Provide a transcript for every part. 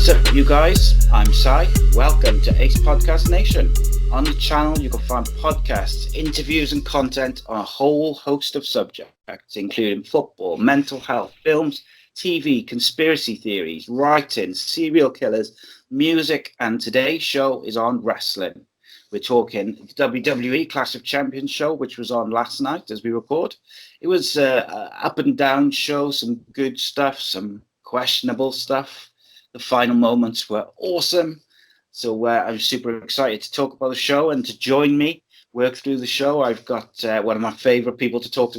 What's up, you guys? I'm Sai. Welcome to Ace Podcast Nation. On the channel, you can find podcasts, interviews, and content on a whole host of subjects, including football, mental health, films, TV, conspiracy theories, writing, serial killers, music, and today's show is on wrestling. We're talking WWE Clash of Champions show, which was on last night as we record. It was an up and down show, some good stuff, some questionable stuff. The final moments were awesome. So I'm super excited to talk about the show, and to join me, work through the show, I've got one of my favorite people to talk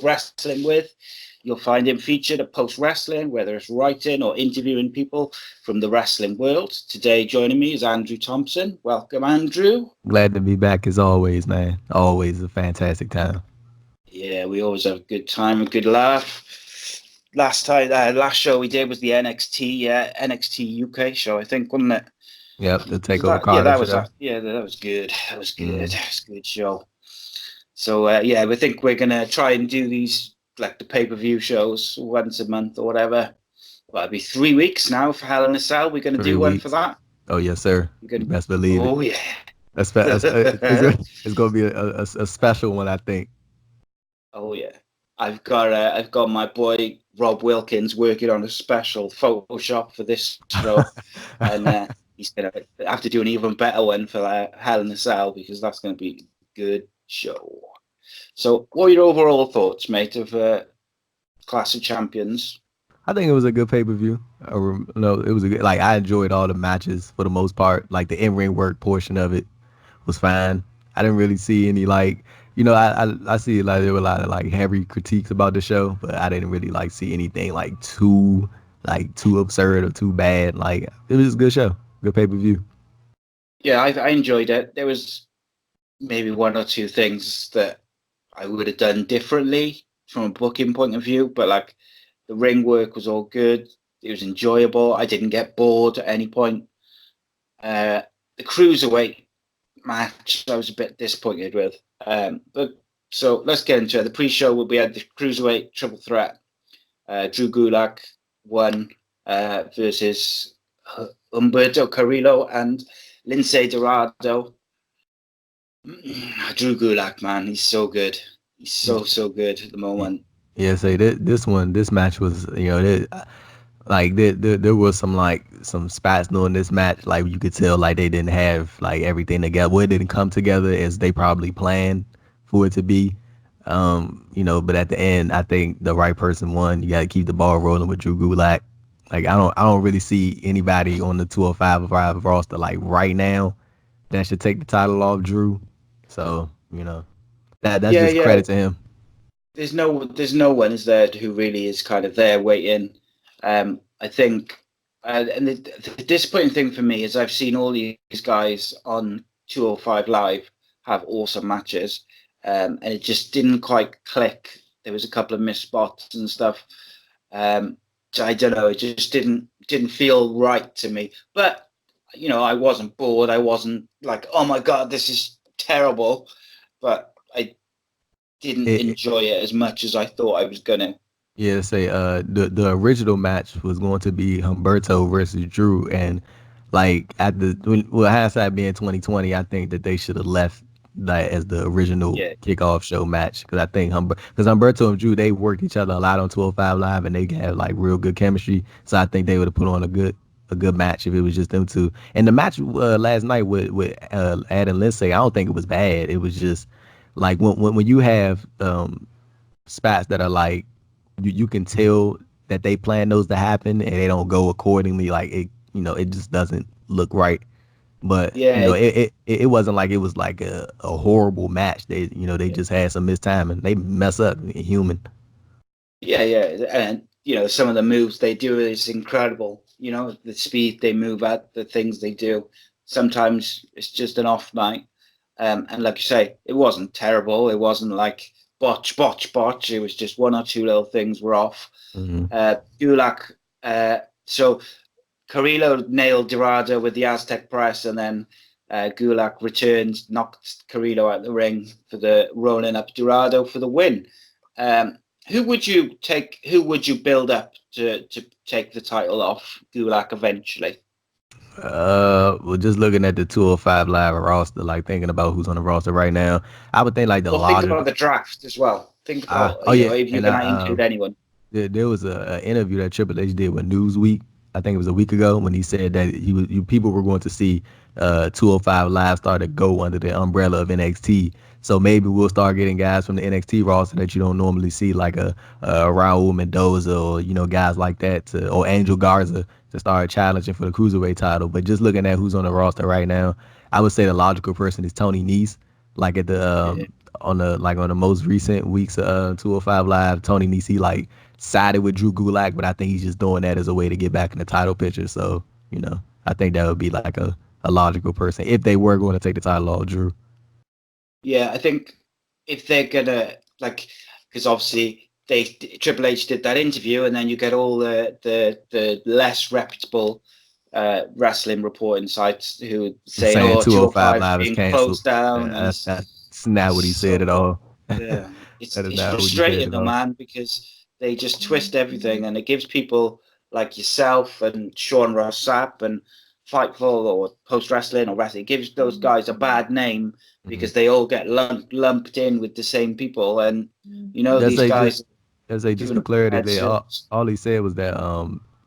wrestling with. You'll find him featured at Post Wrestling, whether it's writing or interviewing people from the wrestling world. Today, joining me is Andrew Thompson. Welcome, Andrew. Glad to be back as always, man. Always a fantastic time. Yeah, we always have a good time, a good laugh. Last show we did was the NXT UK show, I think, wasn't it? Yep, the Takeover Carter. That was good. That was good. It was a good show. So we think we're gonna try and do these like the pay-per-view shows once a month or whatever. Well, it'll be 3 weeks now for Hell in a Cell. We're gonna do one for that. Oh yes, sir. You best believe it. Oh yeah. It's gonna be a special one, I think. Oh yeah. I've got my boy Rob Wilkins working on a special Photoshop for this show, and he's gonna have to do an even better one for Hell in a Cell, because that's gonna be a good show. So, what are your overall thoughts, mate, of Clash of Champions? I think it was a good pay-per-view. It was a good. Like, I enjoyed all the matches for the most part. Like, the in-ring work portion of it was fine. I didn't really see any I see like there were a lot of like heavy critiques about the show, but I didn't really like see anything too absurd or too bad. Like, it was a good show, good pay-per-view. Yeah, I enjoyed it. There was maybe one or two things that I would have done differently from a booking point of view, but like the ring work was all good. It was enjoyable. I didn't get bored at any point. The cruiserweight match I was a bit disappointed with. But so let's get into it. The pre-show we had the cruiserweight triple threat. Drew Gulak won versus Humberto Carrillo and Lince Dorado. Drew Gulak, man, he's so good. He's so good at the moment. Yeah, this match was, there was some spots during this match, like you could tell like they didn't have like everything together. Well, it didn't come together as they probably planned for it to be. But at the end, I think the right person won. You got to keep the ball rolling with Drew Gulak. Like, I don't really see anybody on the 205 roster like right now that should take the title off Drew. So, that's just credit to him. There's no one is there who really is kind of there waiting. I think, and the disappointing thing for me is I've seen all these guys on 205 Live have awesome matches, and it just didn't quite click. There was a couple of missed spots and stuff. So I don't know. It just didn't feel right to me. But I wasn't bored. I wasn't like, oh my god, this is terrible. But I didn't enjoy it as much as I thought I was gonna. Yeah, the original match was going to be Humberto versus Drew, and like hindsight being 2020, I think that they should have left that as the original kickoff show match, because I think Humberto and Drew, they worked each other a lot on 205 Live, and they have like real good chemistry. So I think they would have put on a good match if it was just them two. And the match last night with Adam Lindsay, I don't think it was bad. It was just like when you have spots that are like you can tell that they plan those to happen and they don't go accordingly. Like it just doesn't look right. But it wasn't like it was like a horrible match. They just had some mistiming. They mess up, human. Yeah, and some of the moves they do is incredible. The speed they move at, the things they do. Sometimes it's just an off night, and like you say, it wasn't terrible. It wasn't like botch. It was just one or two little things were off. Gulak, so Carrillo nailed Dorado with the Aztec press, and then Gulak returned, knocked Carrillo out the ring for the rolling up Dorado for the win. Who would you take? Who would you build up to take the title off Gulak eventually? Well, just looking at the 205 Live roster, like thinking about who's on the roster right now, I would think like the Well, think about logical. the draft as well. Think about Oh yeah, if you're and going to include anyone. there was a interview that Triple H did with Newsweek. I think it was a week ago when he said that people were going to see 205 Live start to go under the umbrella of NXT. So maybe we'll start getting guys from the NXT roster that you don't normally see, like a Raul Mendoza or guys like that, or Angel Garza to start challenging for the cruiserweight title. But just looking at who's on the roster right now, I would say the logical person is Tony Nese. Like at the Yeah. on the most recent weeks of 205 Live, Tony Nese like sided with Drew Gulak, but I think he's just doing that as a way to get back in the title picture. So, I think that would be like a logical person if they were going to take the title off Drew. Yeah, I think if they're gonna because obviously Triple H did that interview, and then you get all the less reputable wrestling reporting sites who say, Saying "Oh, 205 205 is Live is being canceled. closed down," and That's not what he said at so all. yeah, That is it's not what he said frustrating at though, all. man, because they just twist everything, and it gives people like yourself and Sean Ross Sapp and Fightful or Post Wrestling or Wrestling. It gives those guys a bad name because they all get lumped in with the same people, and That's these they just guys that's they just doing for clarity. bad They service. all he said was that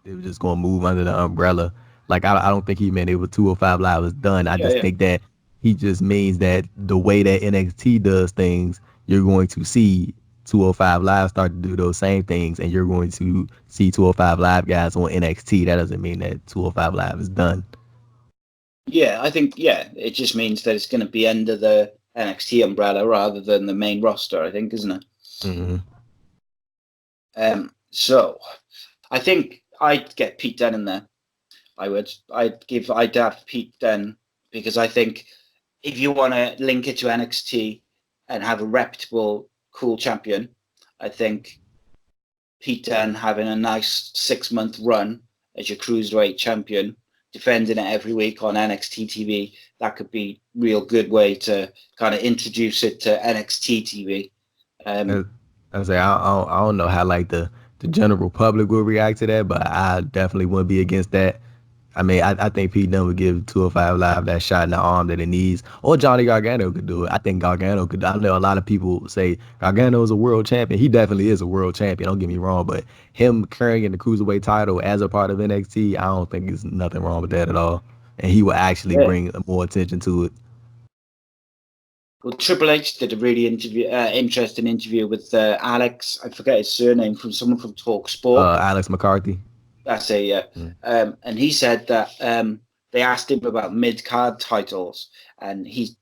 they were just gonna move under the umbrella. Like I don't think he meant it was 205 Live was done. I Yeah, just yeah, think that he just means that the way that NXT does things, you're going to see 205 Live start to do those same things, and you're going to see 205 Live guys on NXT. That doesn't mean that 205 Live is done. yeah. I think it just means that it's going to be under the NXT umbrella rather than the main roster. I think, isn't it? Mm-hmm. So I think I'd get Pete Dunne in there. I would. I'd have Pete Dunne because I think if you want to link it to NXT and have a reputable, cool champion, I think Pete Dunne having a nice 6-month run as your cruiserweight champion, defending it every week on NXT TV, that could be real good way to kind of introduce it to NXT TV. I I say I don't know how like the general public will react to that, but I definitely wouldn't be against that. I mean, I think Pete Dunne would give 205 Live that shot in the arm that it needs. Or Johnny Gargano could do it. I think Gargano could. I know a lot of people say Gargano is a world champion. He definitely is a world champion. Don't get me wrong. But him carrying the Cruiserweight title as a part of NXT, I don't think there's nothing wrong with that at all. And he will actually Yeah. bring more attention to it. Well, Triple H did a really interesting interview with Alex. I forget his surname, from someone from Talk Sport. Alex McCarthy. That's a yeah. And he said that they asked him about mid-card titles, and he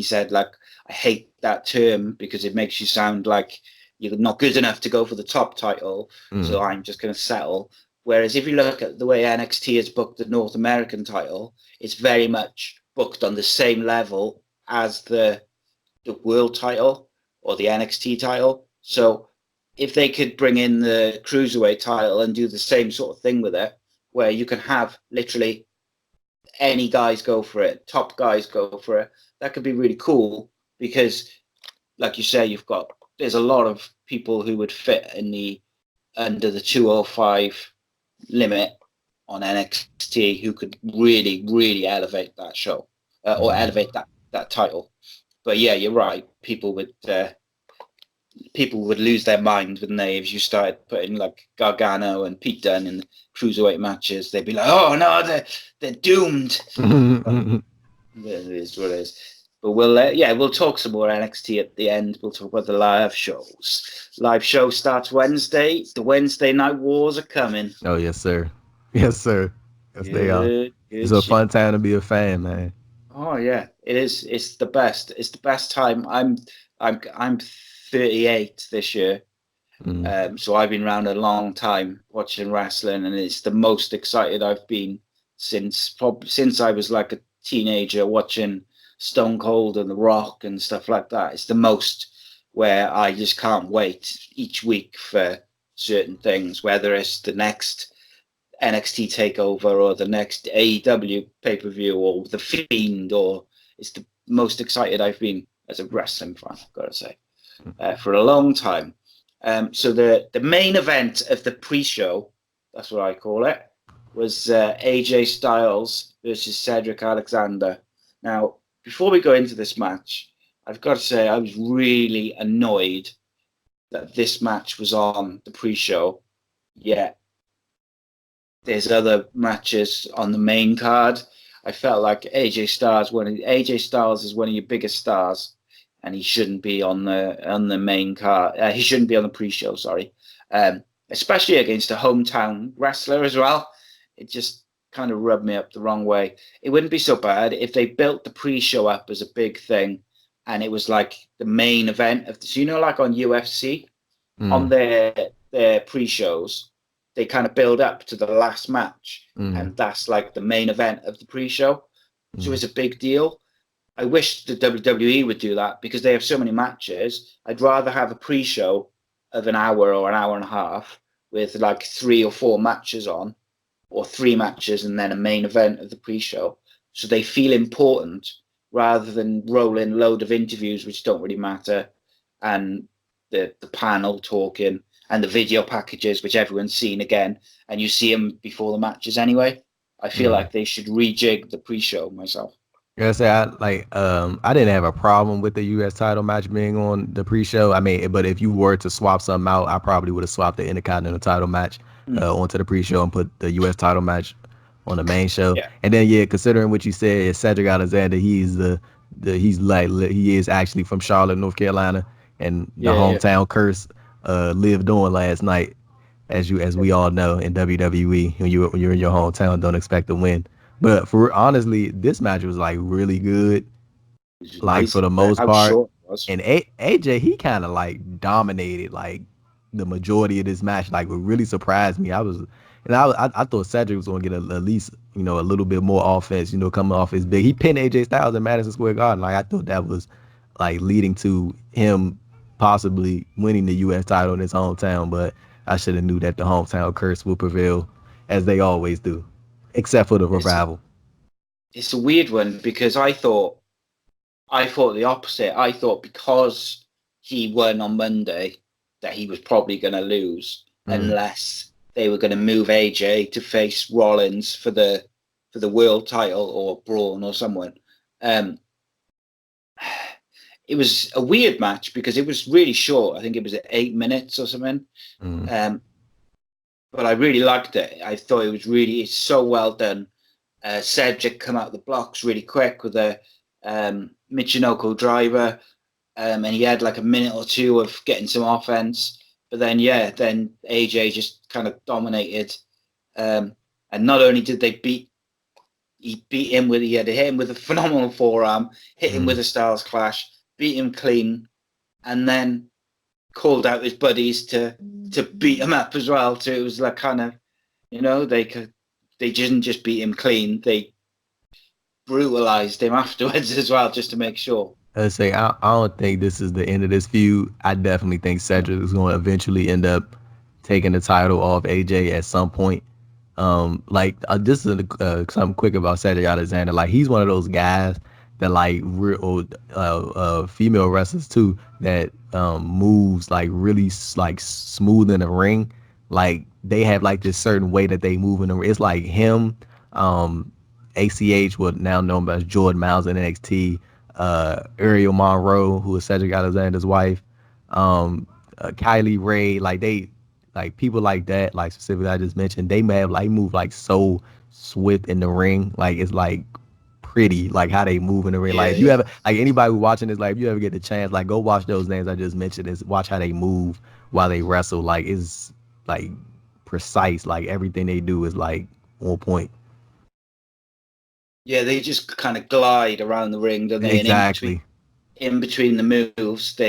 said, like, I hate that term because it makes you sound like you're not good enough to go for the top title, so I'm just going to settle. Whereas if you look at the way NXT has booked the North American title, it's very much booked on the same level as the world title or the NXT title. So if they could bring in the cruiserweight title and do the same sort of thing with it, where you can have literally any guys go for it, top guys go for it, that could be really cool because, like you say, there's a lot of people who would fit in the under the 205 limit on NXT who could really, really elevate that show or elevate that title. But yeah, you're right. People would lose their mind, wouldn't they, if you started putting like Gargano and Pete Dunne in the cruiserweight matches? They'd be like, "Oh no, they're doomed." It is what it is. But we'll talk some more NXT at the end. We'll talk about the live shows. Live show starts Wednesday. The Wednesday Night Wars are coming. Oh yes, sir. Yes, sir. Yes, they are. Good It's a fun shit. time to be a fan, man. Oh yeah, it is. It's the best. It's the best time. I'm 38 this year. So I've been around a long time watching wrestling, and it's the most excited I've been since I was like a teenager watching Stone Cold and The Rock and stuff like that. It's the most where I just can't wait each week for certain things, whether it's the next NXT takeover or the next AEW pay-per-view or the Fiend, or it's the most excited I've been as a wrestling fan, I've got to say, for a long time. So the main event of the pre-show, that's what I call it, was AJ Styles versus Cedric Alexander. Now, before we go into this match, I've got to say I was really annoyed that this match was on the pre-show. Yeah, there's other matches on the main card. I felt like AJ Styles is one of your biggest stars, and he shouldn't be on the main card. He shouldn't be on the pre-show. Sorry, especially against a hometown wrestler as well. It just kind of rubbed me up the wrong way. It wouldn't be so bad if they built the pre-show up as a big thing, and it was like the main event of this. Like on UFC, on their pre-shows, they kind of build up to the last match, and that's like the main event of the pre-show. So it's a big deal. I wish the WWE would do that because they have so many matches. I'd rather have a pre-show of an hour or an hour and a half with like 3 or 4 matches on, or 3 matches and then a main event of the pre-show, so they feel important rather than roll in load of interviews which don't really matter, and the panel talking and the video packages which everyone's seen again, and you see them before the matches anyway. I feel like they should rejig the pre-show myself. I say I didn't have a problem with the U.S. title match being on the pre-show. I mean, but if you were to swap something out, I probably would have swapped the Intercontinental title match onto the pre-show and put the U.S. title match on the main show. Yeah. And then considering what you said, Cedric Alexander, he is actually from Charlotte, North Carolina, and the hometown curse lived on last night, as we all know in WWE. When you're in your hometown, don't expect to win. But honestly, this match was like really good, like for the most part. And AJ, he kind of like dominated like the majority of this match. Like, what really surprised me, I thought Cedric was gonna get at least a little bit more offense. Coming off his big, he pinned AJ Styles in Madison Square Garden. Like, I thought that was like leading to him possibly winning the U.S. title in his hometown. But I should have knew that the hometown curse will prevail, as they always do. Except for the revival. It's a weird one because I thought the opposite. I thought because he won on Monday that he was probably going to lose unless they were going to move AJ to face Rollins for the world title, or Braun or someone. It was a weird match because it was really short. I think it was 8 minutes or something. But I really liked it. I thought it's so well done. Cedric come out the blocks really quick with a Michinoku driver, and he had like a minute or two of getting some offense. But then AJ just kind of dominated. And not only did they he had to hit him with a phenomenal forearm, hit him with a Styles Clash, beat him clean, and then called out his buddies to beat him up as well. So it was like kind of, they didn't just beat him clean, they brutalized him afterwards as well, just to make sure. I don't think this is the end of this feud. I definitely think Cedric is going to eventually end up taking the title off AJ at some point. This is something quick about Cedric Alexander. Like, he's one of those guys that like real female wrestlers too that moves like really like smooth in the ring. Like, they have like this certain way that they move in the ring. It's like him, ACH, what now known as Jordan Miles in NXT, Ariel Monroe, who is Cedric Alexander's wife, Kylie Ray, like people like that, like specifically I just mentioned, they may have like move like so swift in the ring. Like, it's like pretty, like how they move in the ring. Like, if you ever, like anybody who's watching this, like if you ever get the chance, like go watch those names I just mentioned, is watch how they move while they wrestle. Like, it's like precise. Like, everything they do is like on point. Yeah, they just kind of glide around the ring, don't they? Exactly. And in between the moves,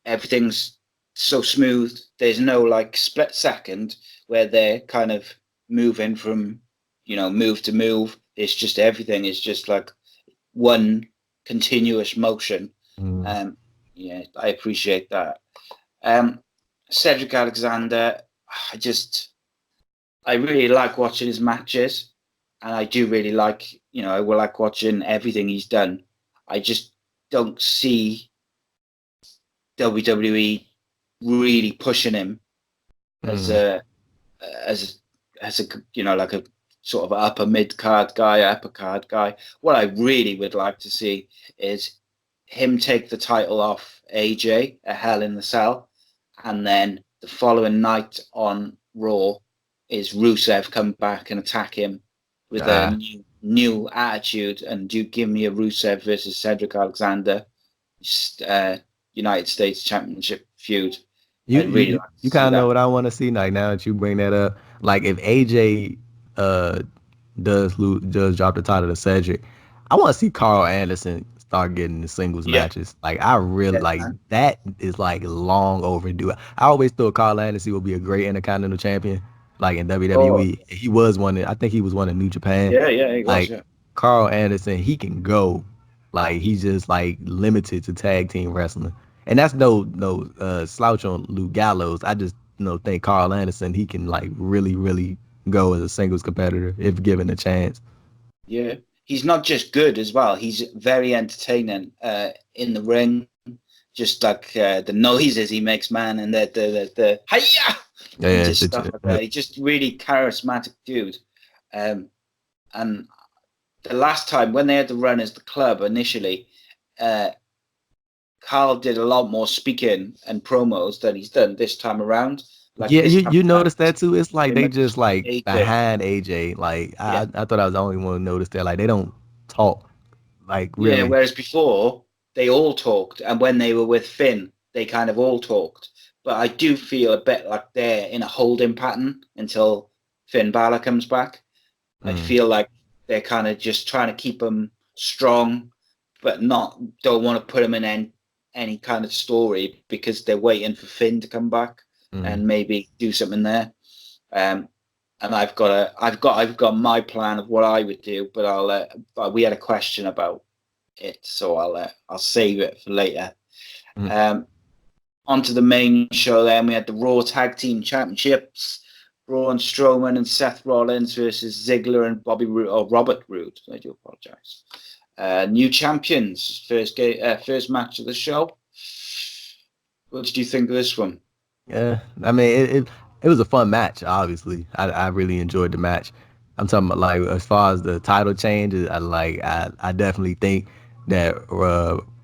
everything's so smooth. There's no like split second where they're kind of moving from, move to move. It's just everything is just like one continuous motion. I appreciate that. Cedric Alexander, I really like watching his matches. And I do really like, I will like watching everything he's done. I just don't see WWE really pushing him as Mm. a like a sort of upper mid card guy, upper card guy. What I really would like to see is him take the title off AJ at Hell in the Cell, and then the following night on Raw is Rusev come back and attack him with a new attitude, and do give me a Rusev versus Cedric Alexander United States Championship feud. You I'd really you like to you see kind of know that. what I want to see. Like now that you bring that up, like if AJ uh does drop the title to Cedric, I want to see Carl Anderson start getting the singles Yeah. matches. Like I really Yeah, like man. that is like long overdue. I always thought Carl Anderson would be a great Intercontinental Champion, like in Oh, WWE. He was one. I think he was one in New Japan. yeah, he was, Like yeah. Carl Anderson, he can go. Like he's just like limited to tag team wrestling. And that's no slouch on Luke Gallows. I just think Carl Anderson, he can like really go as a singles competitor if given a chance. Yeah. He's not just good as well. He's very entertaining in the ring. Just like the noises he makes, man, and the hiya and Yeah, just stuff like that. He's just really charismatic dude. Um, and the last time when they had the run as the club initially, uh, Carl did a lot more speaking and promos than he's done this time around. Like yeah, this you time you around, notice that too. It's like pretty they much just like AJ. behind AJ. Like Yeah. I thought I was the only one who noticed that. Like they don't talk. Like Yeah, really. whereas before they all talked, and when they were with Finn, they kind of all talked. But I do feel a bit like they're in a holding pattern until Finn Balor comes back. I Mm, feel like they're kind of just trying to keep them strong, but don't want to put them in any kind of story because they're waiting for Finn to come back mm. and maybe do something there. Um, and I've got my plan of what I would do, but we had a question about it, so I'll save it for later. Mm. Um, Onto the main show. Then we had the Raw Tag Team Championships. Braun Strowman and Seth Rollins versus Ziggler and Robert Roode. I do apologize. New champions. First match of the show. What did you think of this one? Yeah, I mean it was a fun match. Obviously, I really enjoyed the match. I'm talking about like as far as the title changes. I definitely think that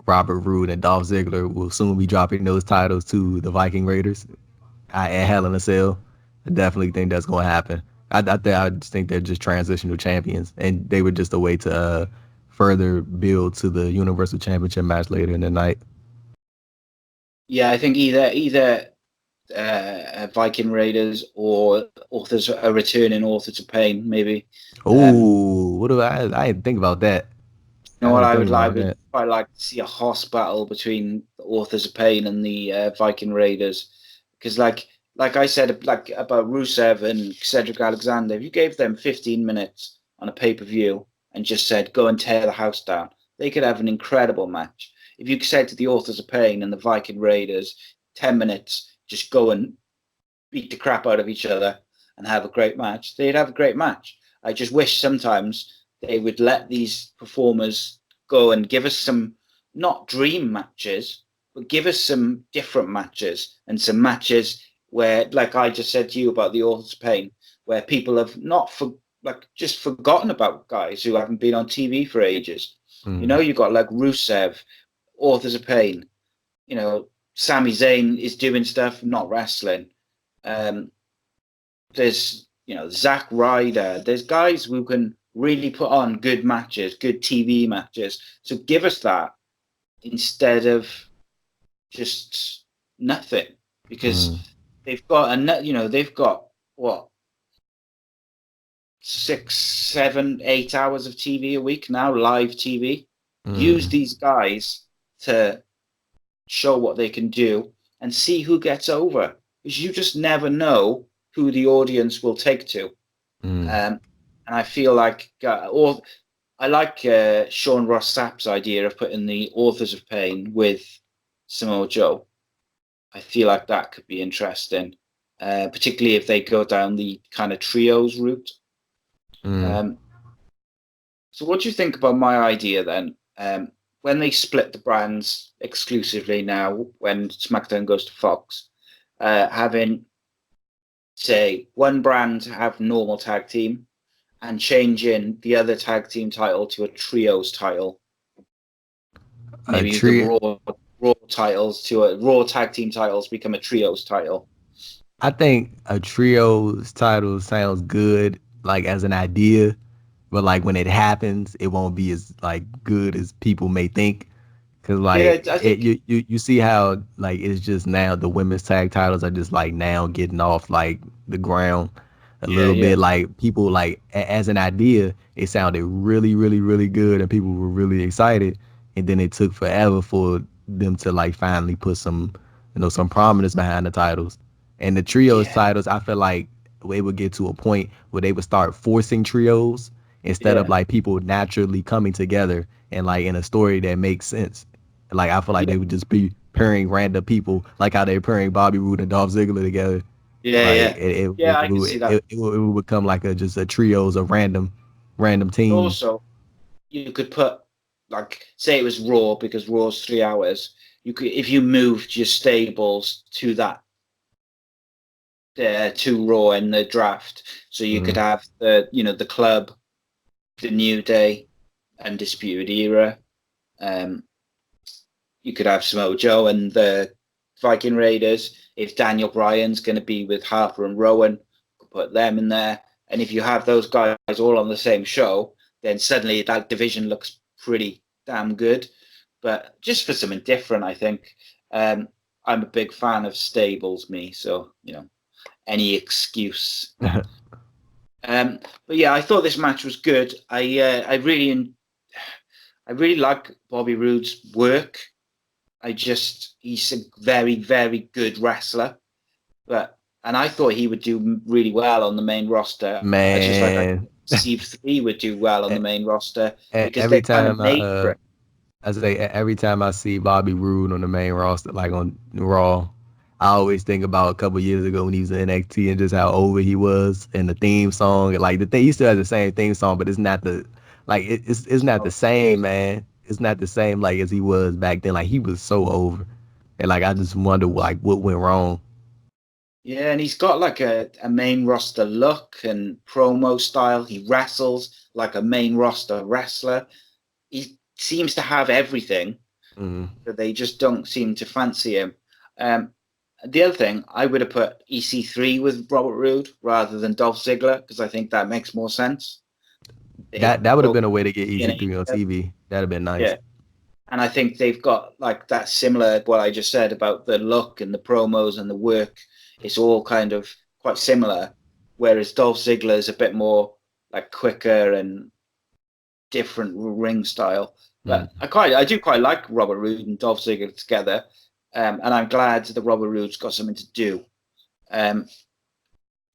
Robert Roode and Dolph Ziggler will soon be dropping those titles to the Viking Raiders at Hell in a Cell. I definitely think that's going to happen. I just think they're just transitional champions, and they were just a way to further build to the Universal Championship match later in the night. Yeah, I think either Viking Raiders or authors a returning Authors of Pain, maybe. Oh, what do I didn't think about that. You I know what didn't I think would like? I about would that. quite like to see a hoss battle between the Authors of Pain and the Viking Raiders, because like I said, like about Rusev and Cedric Alexander, if you gave them 15 minutes on a pay-per-view and just said go and tear the house down, they could have an incredible match. If you said to the Authors of Pain and the Viking Raiders, 10 minutes, just go and beat the crap out of each other and have a great match, they'd have a great match. I just wish sometimes they would let these performers go and give us some, not dream matches, but give us some different matches and some matches where, like I just said to you about the Author's Pain, where people have not just forgotten about guys who haven't been on TV for ages. You Mm. know, you got like Rusev, Authors of Pain. You know, Sami Zayn is doing stuff, not wrestling. Um, there's Zack Ryder. There's guys who can really put on good matches, good TV matches. So give us that instead of just nothing, because Mm. they've got what 6, 7, 8 hours of TV a week now, live TV. Use Mm. these guys to show what they can do and see who gets over, because you just never know who the audience will take to. Mm. And I feel like, or I like Sean Ross Sapp's idea of putting the Authors of Pain with Samoa Joe. I feel like that could be interesting, particularly if they go down the kind of trios route. Mm. Um, so, what do you think about my idea then? When they split the brands exclusively now, when SmackDown goes to Fox, having, say, one brand have normal tag team and changing the other tag team title to a trios title. Maybe the Raw titles to a Raw tag team titles become a trios title. I think a trios title sounds good, like as an idea, but like when it happens, it won't be as like good as people may think. Cause like I think you see how like it's just now the women's tag titles are just like now getting off like the ground a little bit. Like people like as an idea, it sounded really really really good and people were really excited, and then it took forever for them to like finally put some some prominence behind the titles. And the trios titles, I feel like it would get to a point where they would start forcing trios instead of like people naturally coming together and like in a story that makes sense. Like I feel like they would just be pairing random people, like how they're pairing Bobby Roode and Dolph Ziggler together. Like I can see that. It would become like just a trios of random teams. Also, you could put, like, say it was Raw, because Raw's 3 hours. You could, if you moved your stables to that, to Raw in the draft, so you could have the Club, the New Day, Undisputed Era. You could have Samoa Joe and the Viking Raiders. If Daniel Bryan's going to be with Harper and Rowan, put them in there. And if you have those guys all on the same show, then suddenly that division looks pretty damn good. But just for something different, I think. I'm a big fan of stables, me. So, any excuse. But yeah, I thought this match was good. I really like Bobby Roode's work. He's a very, very good wrestler. And I thought he would do really well on the main roster. Man, I just like Steve 3 would do well on the main roster because every they kind of time made for it. I say every time I see Bobby Roode on the main roster, like on Raw, I always think about a couple years ago when he was in NXT and just how over he was, and the theme song, like the thing, he still has the same theme song, but it's not it's not the same, man. It's not the same like as he was back then. Like he was so over, and like I just wonder like what went wrong. Yeah, and he's got like a main roster look and promo style. He wrestles like a main roster wrestler. He seems to have everything, but they just don't seem to fancy him. The other thing, I would have put EC3 with Robert Roode rather than Dolph Ziggler because I think that makes more sense. That would have been a way to get EC3 on TV. That'd have been nice. Yeah. And I think they've got like that similar, what I just said about the look and the promos and the work. It's all kind of quite similar. Whereas Dolph Ziggler is a bit more like quicker and different ring style. But I do quite like Robert Roode and Dolph Ziggler together. And I'm glad that Robert Roode's got something to do. The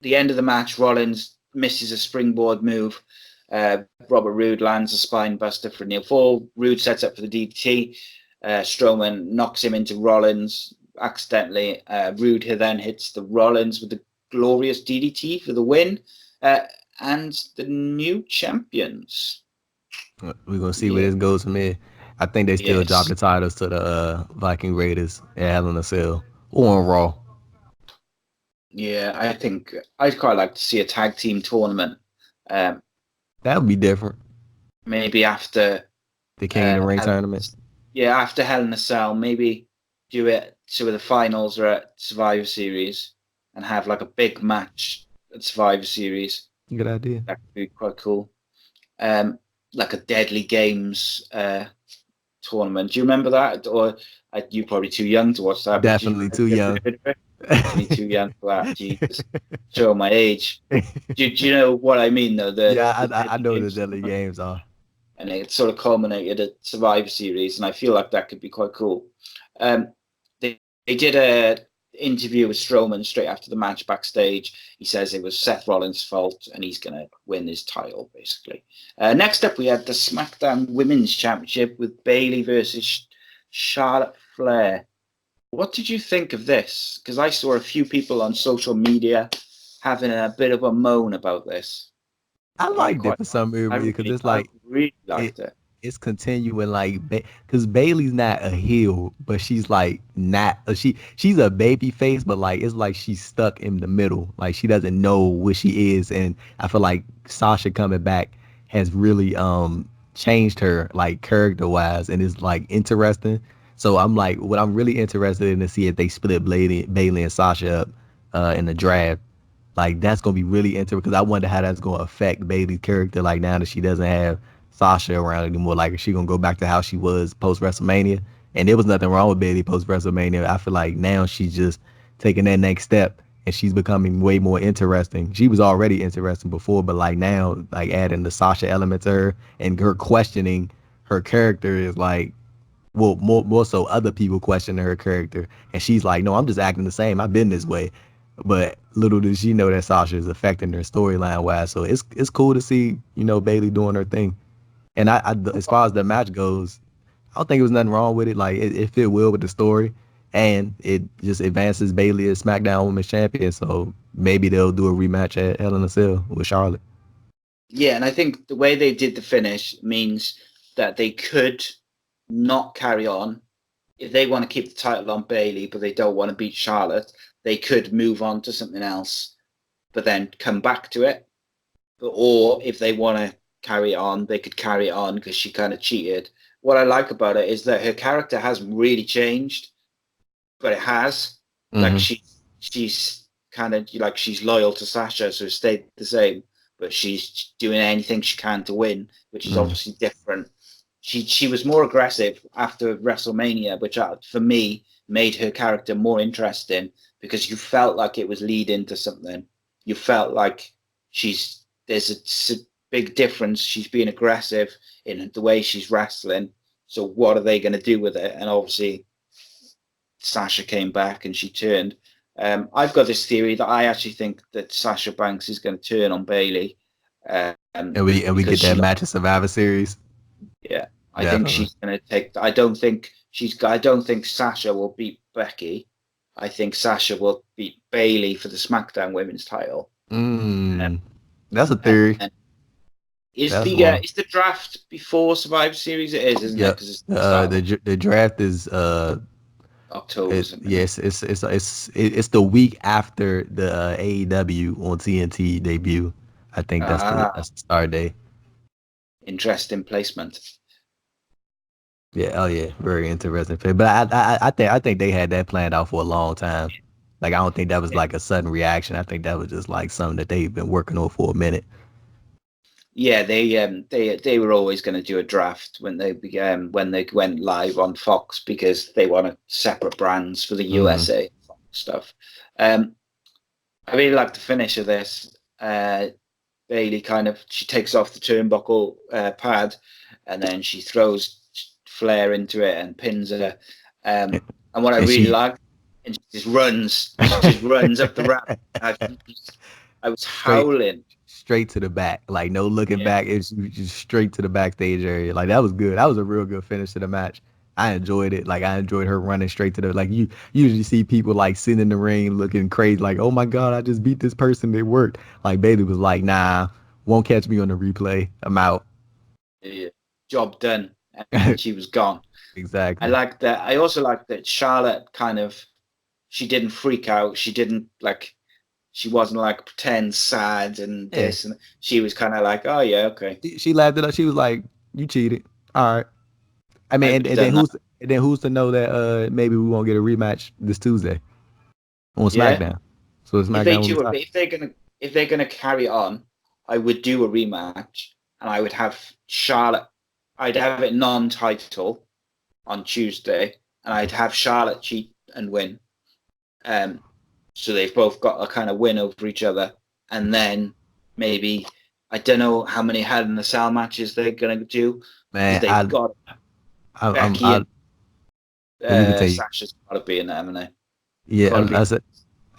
end of the match, Rollins misses a springboard move. Robert Roode lands a spine buster for a near fall. Roode sets up for the DDT. Strowman knocks him into Rollins accidentally. Roode then hits the Rollins with the glorious DDT for the win. And the new champions. We're going to see where this goes from here. I think they still drop the titles to the Viking Raiders at Hell in a Cell or on Raw. Yeah, I think I'd quite like to see a tag team tournament. That would be different. Maybe after the King of the Ring tournament. Yeah, after Hell in a Cell, maybe do it so the finals are at Survivor Series and have like a big match at Survivor Series. Good idea. That could be quite cool. Like a Deadly Games tournament. Do you remember that? Or you're probably too young to watch that. Definitely too young. Definitely too young for that. Jesus, show my age. Do you know what I mean, though? I know the Deadly Games are. And it sort of culminated at Survivor Series, and I feel like that could be quite cool. They did a interview with Strowman straight after the match backstage. He says it was Seth Rollins' fault, and he's going to win his title, basically. Next up, we had the SmackDown Women's Championship with Bayley versus Charlotte Flair. What did you think of this? Because I saw a few people on social media having a bit of a moan about this. I liked it for some reason because it's like I really liked it. it's continuing like because Bailey's not a heel, but she's like not she's a baby face, but like it's like she's stuck in the middle, like she doesn't know what she is, and I feel like Sasha coming back has really changed her like character wise, and it's like interesting. So I'm like, what I'm really interested in to see if they split Bailey and Sasha up in the draft. Like that's gonna be really interesting because I wonder how that's gonna affect Bailey's character. Like now that she doesn't have Sasha around anymore, like is she gonna go back to how she was post WrestleMania? And there was nothing wrong with Bailey post WrestleMania. I feel like now she's just taking that next step and she's becoming way more interesting. She was already interesting before, but like now, like adding the Sasha element to her and her questioning her character is like, well, more so other people questioning her character, and she's like, no, I'm just acting the same. I've been this way. But little does she know that Sasha is affecting her storyline wise. So it's cool to see, Bailey doing her thing. And as far as the match goes, I don't think it was nothing wrong with it. Like it fit well with the story, and it just advances Bailey as SmackDown Women's Champion. So maybe they'll do a rematch at Hell in a Cell with Charlotte. Yeah, and I think the way they did the finish means that they could not carry on. If they want to keep the title on Bailey, but they don't want to beat Charlotte, they could move on to something else, but then come back to it. Or if they want to carry on, they could carry on because she kind of cheated. What I like about it is that her character hasn't really changed, but it has. Mm-hmm. Like she's kind of like she's loyal to Sasha, so it stayed the same, but she's doing anything she can to win, which is obviously different. She was more aggressive after WrestleMania, which for me made her character more interesting because you felt like it was leading to something. You felt like there's a big difference. She's being aggressive in the way she's wrestling. So what are they going to do with it? And obviously Sasha came back and she turned. I've got this theory that I actually think that Sasha Banks is going to turn on Bailey. And we get that match of Survivor Series. Yeah, I think she's going to take. I don't think Sasha will beat Becky. I think Sasha will beat Bailey for the SmackDown Women's title. That's a theory. Is the draft before Survivor Series? It is, isn't it? Because the draft is October. Yes, it's the week after the AEW on TNT debut. I think that's the start day. Interesting placement. Yeah, oh yeah, very interesting. But I think they had that planned out for a long time. Like I don't think that was like a sudden reaction. I think that was just like something that they've been working on for a minute. Yeah, they were always going to do a draft when they went live on Fox because they wanted separate brands for the USA stuff. I really like the finish of this. Bailey she takes off the turnbuckle pad and then she throws Flair into it and pins her. And what I really like, and she just runs up the ramp. I was howling. Straight to the back, like no looking back. It's just straight to the backstage area. Like that was good. That was a real good finish to the match. I enjoyed it. Like I enjoyed her running straight to the, like you usually see people like sitting in the ring looking crazy, like, oh my God, I just beat this person. It worked. Like Bailey was like, nah, won't catch me on the replay. I'm out. Yeah. Job done. And she was gone. Exactly. I like that. I also like that Charlotte she didn't freak out. She wasn't like pretend sad and this, and she was kind of like, oh yeah, okay. She laughed it up. She was like, you cheated. All right. I mean, and then who's to know that maybe we won't get a rematch this Tuesday on SmackDown? So it's SmackDown. If they're gonna carry on, I would do a rematch, and I would have Charlotte. I'd have it non-title on Tuesday, and I'd have Charlotte cheat and win. So they've both got a kind of win over each other, and then maybe I don't know how many Hell in a Cell matches they're gonna do. Man, they've got Becky and Sasha's got to be in there, haven't they? Yeah,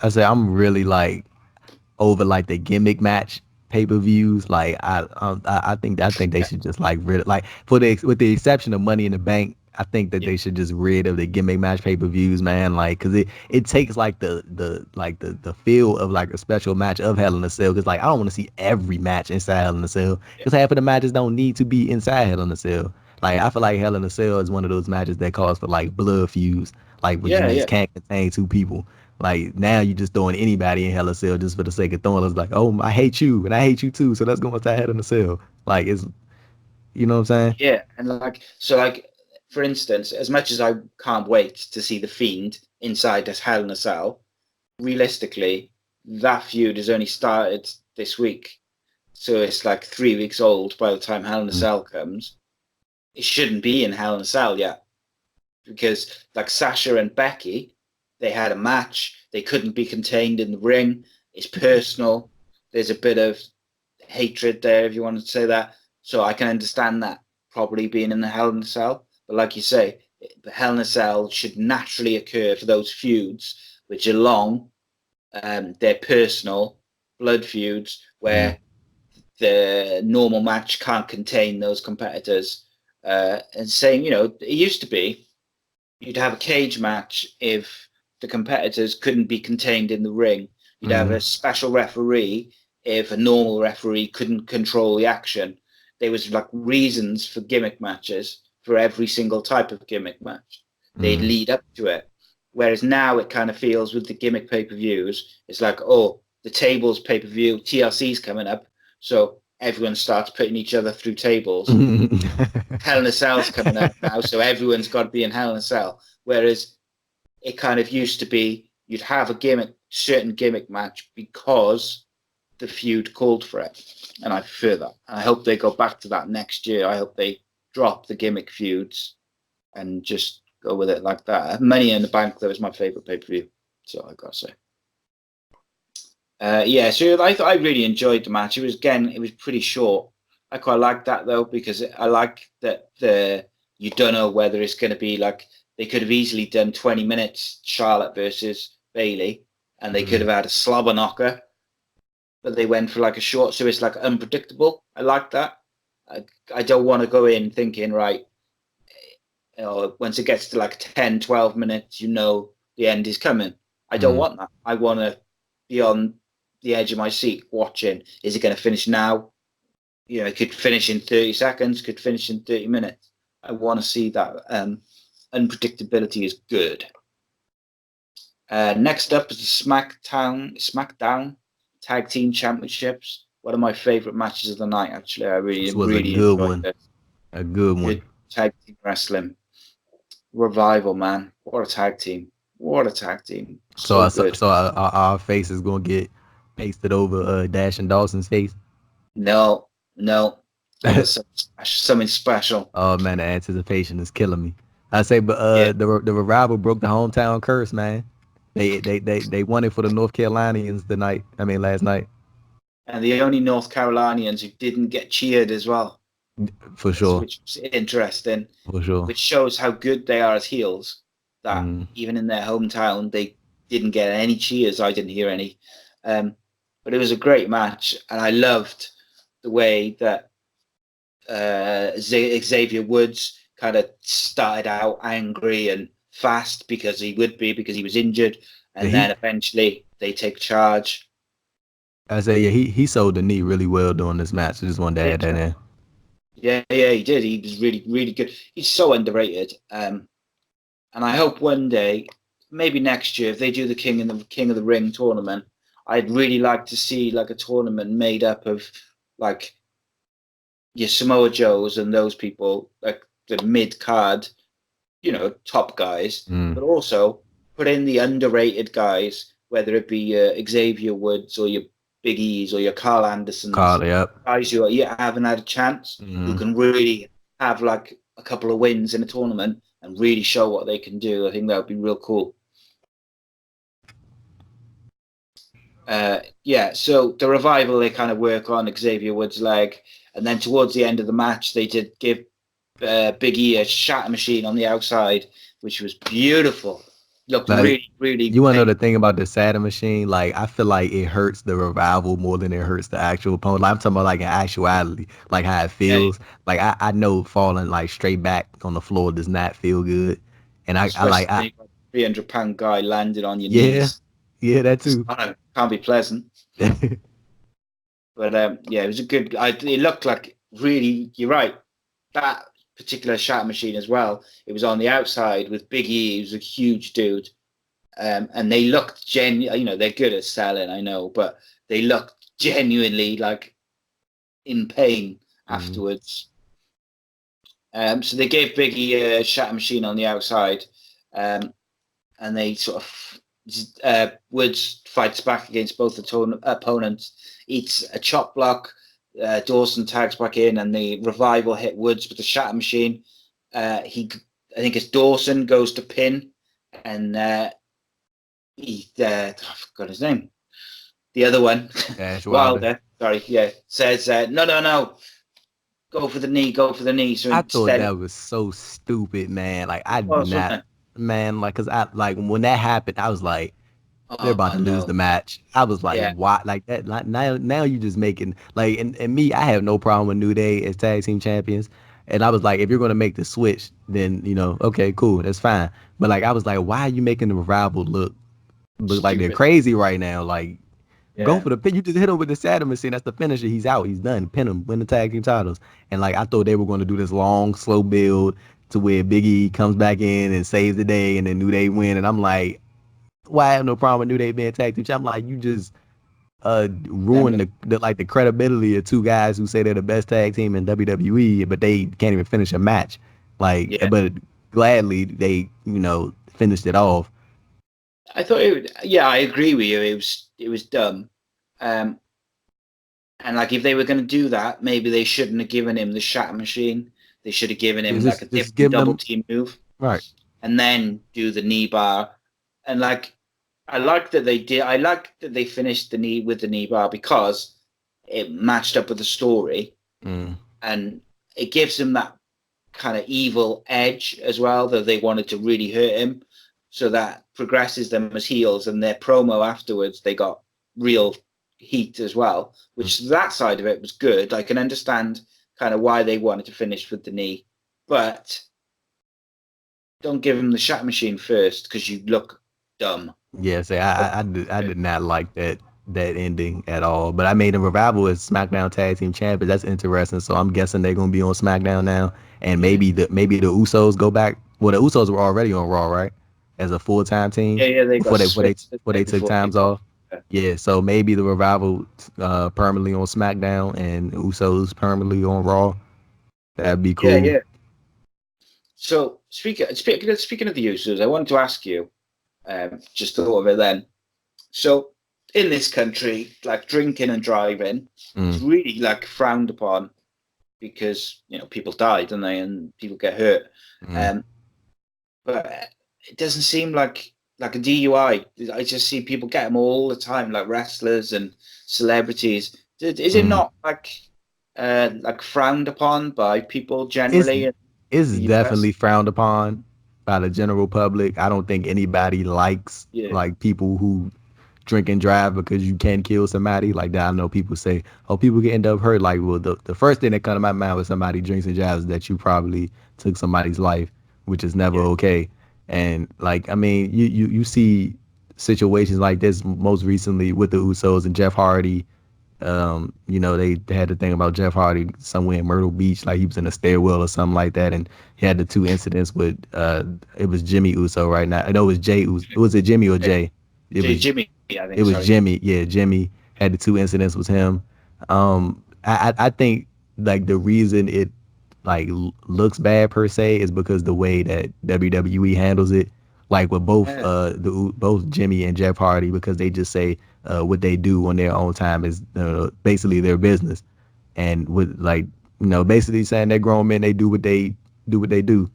I said I'm really like over like the gimmick match pay-per-views. Like I think they should just like with the exception of Money in the Bank. I think that they should just rid of the gimmick match pay-per-views, man. Like, cause it takes like the feel of like a special match of Hell in a Cell. Cause like I don't want to see every match inside Hell in a Cell. Cause half of the matches don't need to be inside Hell in a Cell. Like I feel like Hell in a Cell is one of those matches that calls for like blood feuds, like where you Yeah, just yeah, can't contain two people. Like now you just throwing anybody in Hell in a Cell just for the sake of throwing. It's like, oh, I hate you and I hate you too, so let's go inside Hell in a Cell. Like it's, you know what I'm saying? yeah. And like, so like, for instance, as much as I can't wait to see the Fiend inside this Hell in a Cell, realistically, that feud has only started this week. So it's like 3 weeks old by the time Hell in a Mm, Cell comes. It shouldn't be in Hell in a Cell yet because, like Sasha and Becky, they had a match. They couldn't be contained in the ring. It's personal. There's a bit of hatred there, if you want to say that. So I can understand that probably being in the Hell in a Cell. But like you say, the Hell in a Cell should naturally occur for those feuds, which are long. They're personal blood feuds mm, where the normal match can't contain those competitors. And saying, it used to be you'd have a cage match if the competitors couldn't be contained in the ring. You'd have mm, a special referee if a normal referee couldn't control the action. There was like reasons for gimmick matches for every single type of gimmick match. They'd mm. lead up to it. Whereas now it kind of feels with the gimmick pay-per-views, it's like, oh, the tables pay-per-view, TLC's coming up. So everyone starts putting each other through tables. Hell in a Cell's coming up now, so everyone's got to be in Hell in a Cell. Whereas it kind of used to be you'd have a certain gimmick match because the feud called for it. And I prefer that. And I hope they go back to that next year. I hope they drop the gimmick feuds and just go with it like that. Money in the Bank, that was my favorite pay-per-view. So I gotta say. Yeah, so I really enjoyed the match. It was pretty short. I quite like that though because I like that you don't know whether it's going to be like they could have easily done 20 minutes Charlotte versus Bailey, and they could have Mm. had a slobber knocker, but they went for like a short, so it's like unpredictable. I like that. I don't want to go in thinking right. Once it gets to like 10, 12 minutes, the end is coming. I don't Mm. want that. I want to be on the edge of my seat watching. Is it going to finish now? It could finish in 30 seconds, could finish in 30 minutes. I want to see that. Unpredictability is good. Next up is the SmackDown Tag Team Championships. One of my favorite matches of the night, actually. I really, This was a really good enjoyed one. it. A good Good one. tag team wrestling. Revival, man. What a tag team. What a tag team. So, So good. our face is gonna get pasted over Dash and Dawson's face. No, no. Give us something special. Oh man, the anticipation is killing me. I say, but Yeah. the revival broke the hometown curse, man. They won it for the North Carolinians tonight. I mean, last night And the only North Carolinians who didn't get cheered as well, for sure, which was interesting, for sure. which shows how good they are as heels. That Mm. even in their hometown, they didn't get any cheers. I didn't hear any. But it was a great match, and I loved the way that Xavier Woods kind of started out angry and fast because he was injured, Yeah, and then eventually they take charge. I say, yeah, he sold the knee really well during this match. I just wanted to add Did that in. Yeah, he did. He was really, really good. He's so underrated. And I hope one day, maybe next year, if they do the King of the Ring tournament, I'd really like to see like a tournament made up of like your Samoa Joes and those people, like the mid card, top guys, Mm. but also put in the underrated guys, whether it be Xavier Woods or your Big E's or your Carl Andersons, Call it up. guys who you haven't had a chance, who Mm. can really have like a couple of wins in a tournament and really show what they can do. I think that would be real cool. Yeah, so the revival, they kind of work on Xavier Woods' leg, and then towards the end of the match, they did give Big E a shatter machine on the outside, which was beautiful. Looked Like, really, really you want to know the painful. thing about the Saturn machine? Like, I feel like it hurts the revival more than it hurts the actual opponent. Like, I'm talking about like in actuality, like how it Yeah, feels. Like, I know falling like straight back on the floor does not feel good, and I like especially when you got a 300-pound guy landed on your yeah, knees. yeah, that too. I know, can't be pleasant. But yeah, it was a good. It looked like really. You're right. That particular shatter machine as well, it was on the outside with Big E. He was a huge dude. And they looked they're good at selling, I know, but they looked genuinely like in pain afterwards. So they gave Big E a shatter machine on the outside, and they sort of Woods fights back against both opponents, eats a chop block. Dawson tags back in, and the Revival hit Woods with the shatter machine. I think it's Dawson goes to pin, and I forgot his name. The other one, Wilder. Sorry, says no. Go for the knee. So I thought that was so stupid, man. Like I did not, man. Like, cause when that happened, I was like, they're about to lose the match. I was like, why? Like that. Like, now you just making like, and me, I have no problem with New Day as tag team champions. And I was like, if you're gonna make the switch, then okay, cool, that's fine. But like, I was like, why are you making the Revival look like they're crazy right now? Like, go for the pin. You just hit him with the shatter machine. That's the finisher. He's out. He's done. Pin him. Win the tag team titles. And like, I thought they were going to do this long, slow build to where Big E comes back in and saves the day, and then New Day win. And I'm like, why I have no problem with New Day being tag team? I'm like, you just ruined the credibility of two guys who say they're the best tag team in WWE, but they can't even finish a match. Like, but gladly they finished it off. I thought I agree with you. It was dumb. And like, if they were going to do that, maybe they shouldn't have given him the shatter machine. They should have given him like a different double team move, right? And then do the knee bar. And like, I like that they did. I like that they finished the knee with the knee bar because it matched up with the story, and it gives them that kind of evil edge as well. That they wanted to really hurt him, so that progresses them as heels. And their promo afterwards, they got real heat as well, which that side of it was good. I can understand kind of why they wanted to finish with the knee, but don't give him the shatter machine first because you look dumb. Yeah, I did not like that ending at all. But I made a Revival as SmackDown Tag Team Champions. That's interesting. So I'm guessing they're gonna be on SmackDown now, and maybe the Usos go back. Well, the Usos were already on Raw, right? As a full-time team. Yeah, they got before they took times off. Yeah, so maybe the Revival permanently on SmackDown and Usos permanently on Raw. That'd be cool. Yeah. So speaking of the Usos, I wanted to ask you. Just thought of it then. So in this country, like, drinking and driving is really like frowned upon because people die, don't they, and people get hurt. But it doesn't seem like a DUI. I just see people get them all the time, like wrestlers and celebrities. Is it not like frowned upon by people generally? It's definitely frowned upon by the general public. I don't think anybody likes like people who drink and drive because you can kill somebody like that. I know people say, oh, people can end up hurt. Like, well, the first thing that comes to my mind when somebody drinks and drives is that you probably took somebody's life, which is never okay. And like, I mean, you see situations like this most recently with the Usos and Jeff Hardy. They had the thing about Jeff Hardy somewhere in Myrtle Beach, like he was in a stairwell or something like that, and he had the two incidents with it was Jimmy Uso right now. I know it was Jay Uso. Was it Jimmy or Jay? Jimmy. I think it was Jimmy. Yeah, Jimmy had the two incidents with him. I think like the reason it like looks bad per se is because the way that WWE handles it. Like with both both Jimmy and Jeff Hardy, because they just say what they do on their own time is basically their business, and with basically saying they're grown men, they do what they do.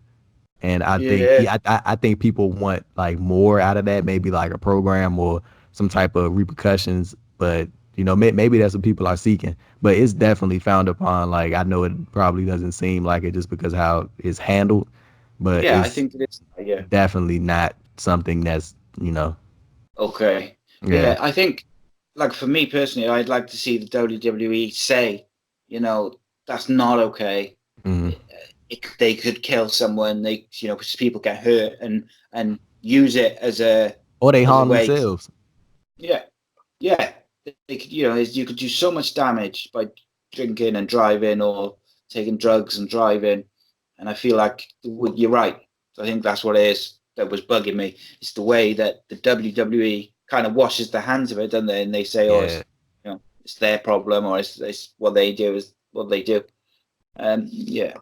And I think I think people want like more out of that, maybe like a program or some type of repercussions. But maybe that's what people are seeking. But it's definitely frowned upon. Like, I know it probably doesn't seem like it just because how it's handled. But I think it is. Definitely not something that's okay. Yeah, I think, like, for me personally, I'd like to see the WWE say, that's not okay. They could kill someone. People get hurt and use it as a or they harm themselves. Yeah. They could, you could do so much damage by drinking and driving or taking drugs and driving. And I feel like you're right. I think that's what it is that was bugging me. It's the way that the WWE kind of washes their hands of it, don't they? And they say, "Oh, it's it's their problem, or it's what they do is what they do." Yeah.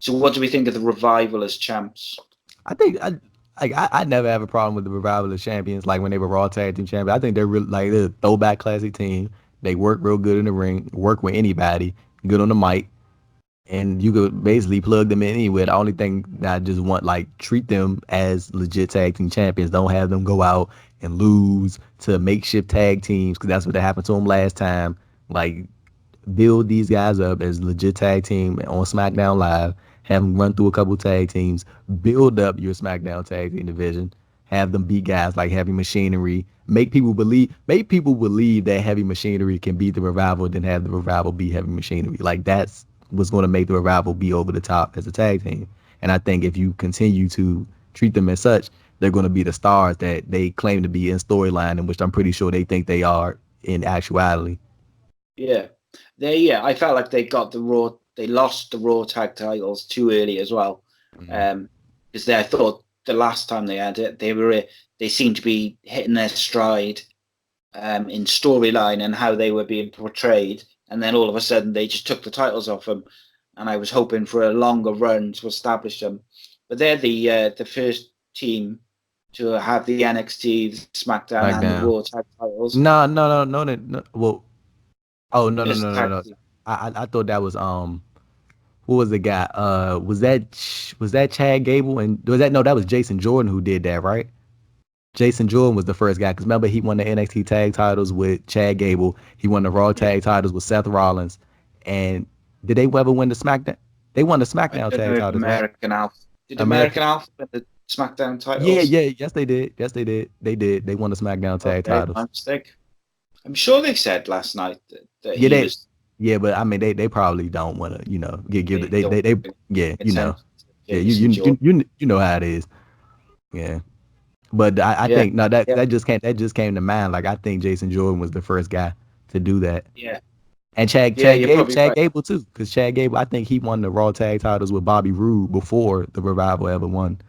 So, what do we think of the Revival as champs? I think I never have a problem with the Revival as champions. Like when they were Raw Tag Team Champions, I think they're really like they're a throwback classic team. They work real good in the ring, work with anybody, good on the mic, and you could basically plug them in anywhere. The only thing that I just want, like, treat them as legit tag team champions. Don't have them go out and lose to makeshift tag teams, because that's what happened to them last time. Like, build these guys up as legit tag team on SmackDown Live. Have them run through a couple tag teams. Build up your SmackDown tag team division. Have them beat guys like Heavy Machinery. Make people believe that Heavy Machinery can beat the Revival, then have the Revival beat Heavy Machinery. Like, that's what's going to make the Revival be over the top as a tag team. And I think if you continue to treat them as such, they're going to be the stars that they claim to be in storyline, in which I'm pretty sure they think they are in actuality. Yeah. I felt like they lost the Raw tag titles too early as well. Because I thought the last time they had it, they seemed to be hitting their stride in storyline and how they were being portrayed, and then all of a sudden they just took the titles off them, and I was hoping for a longer run to establish them. But they're the first team to have the NXT, the SmackDown, and the Raw tag titles. No. Well, no. I thought that was who was the guy? Was that Chad Gable, and that was Jason Jordan who did that, right? Jason Jordan was the first guy, because remember, he won the NXT tag titles with Chad Gable. He won the Raw tag titles with Seth Rollins. And did they ever win the SmackDown? They won the SmackDown tag titles, American right? Alpha. Did American Alpha win the SmackDown titles? Yes, they did. They did. They won the SmackDown tag titles. My mistake. I'm sure they said last night that he was. Yeah, but I mean, they probably don't want to, give they you know how it is. Yeah. But I think that just came to mind. Like, I think Jason Jordan was the first guy to do that. Yeah. And Chad Gable too, because Chad Gable, I think he won the Raw tag titles with Bobby Roode before the Revival ever won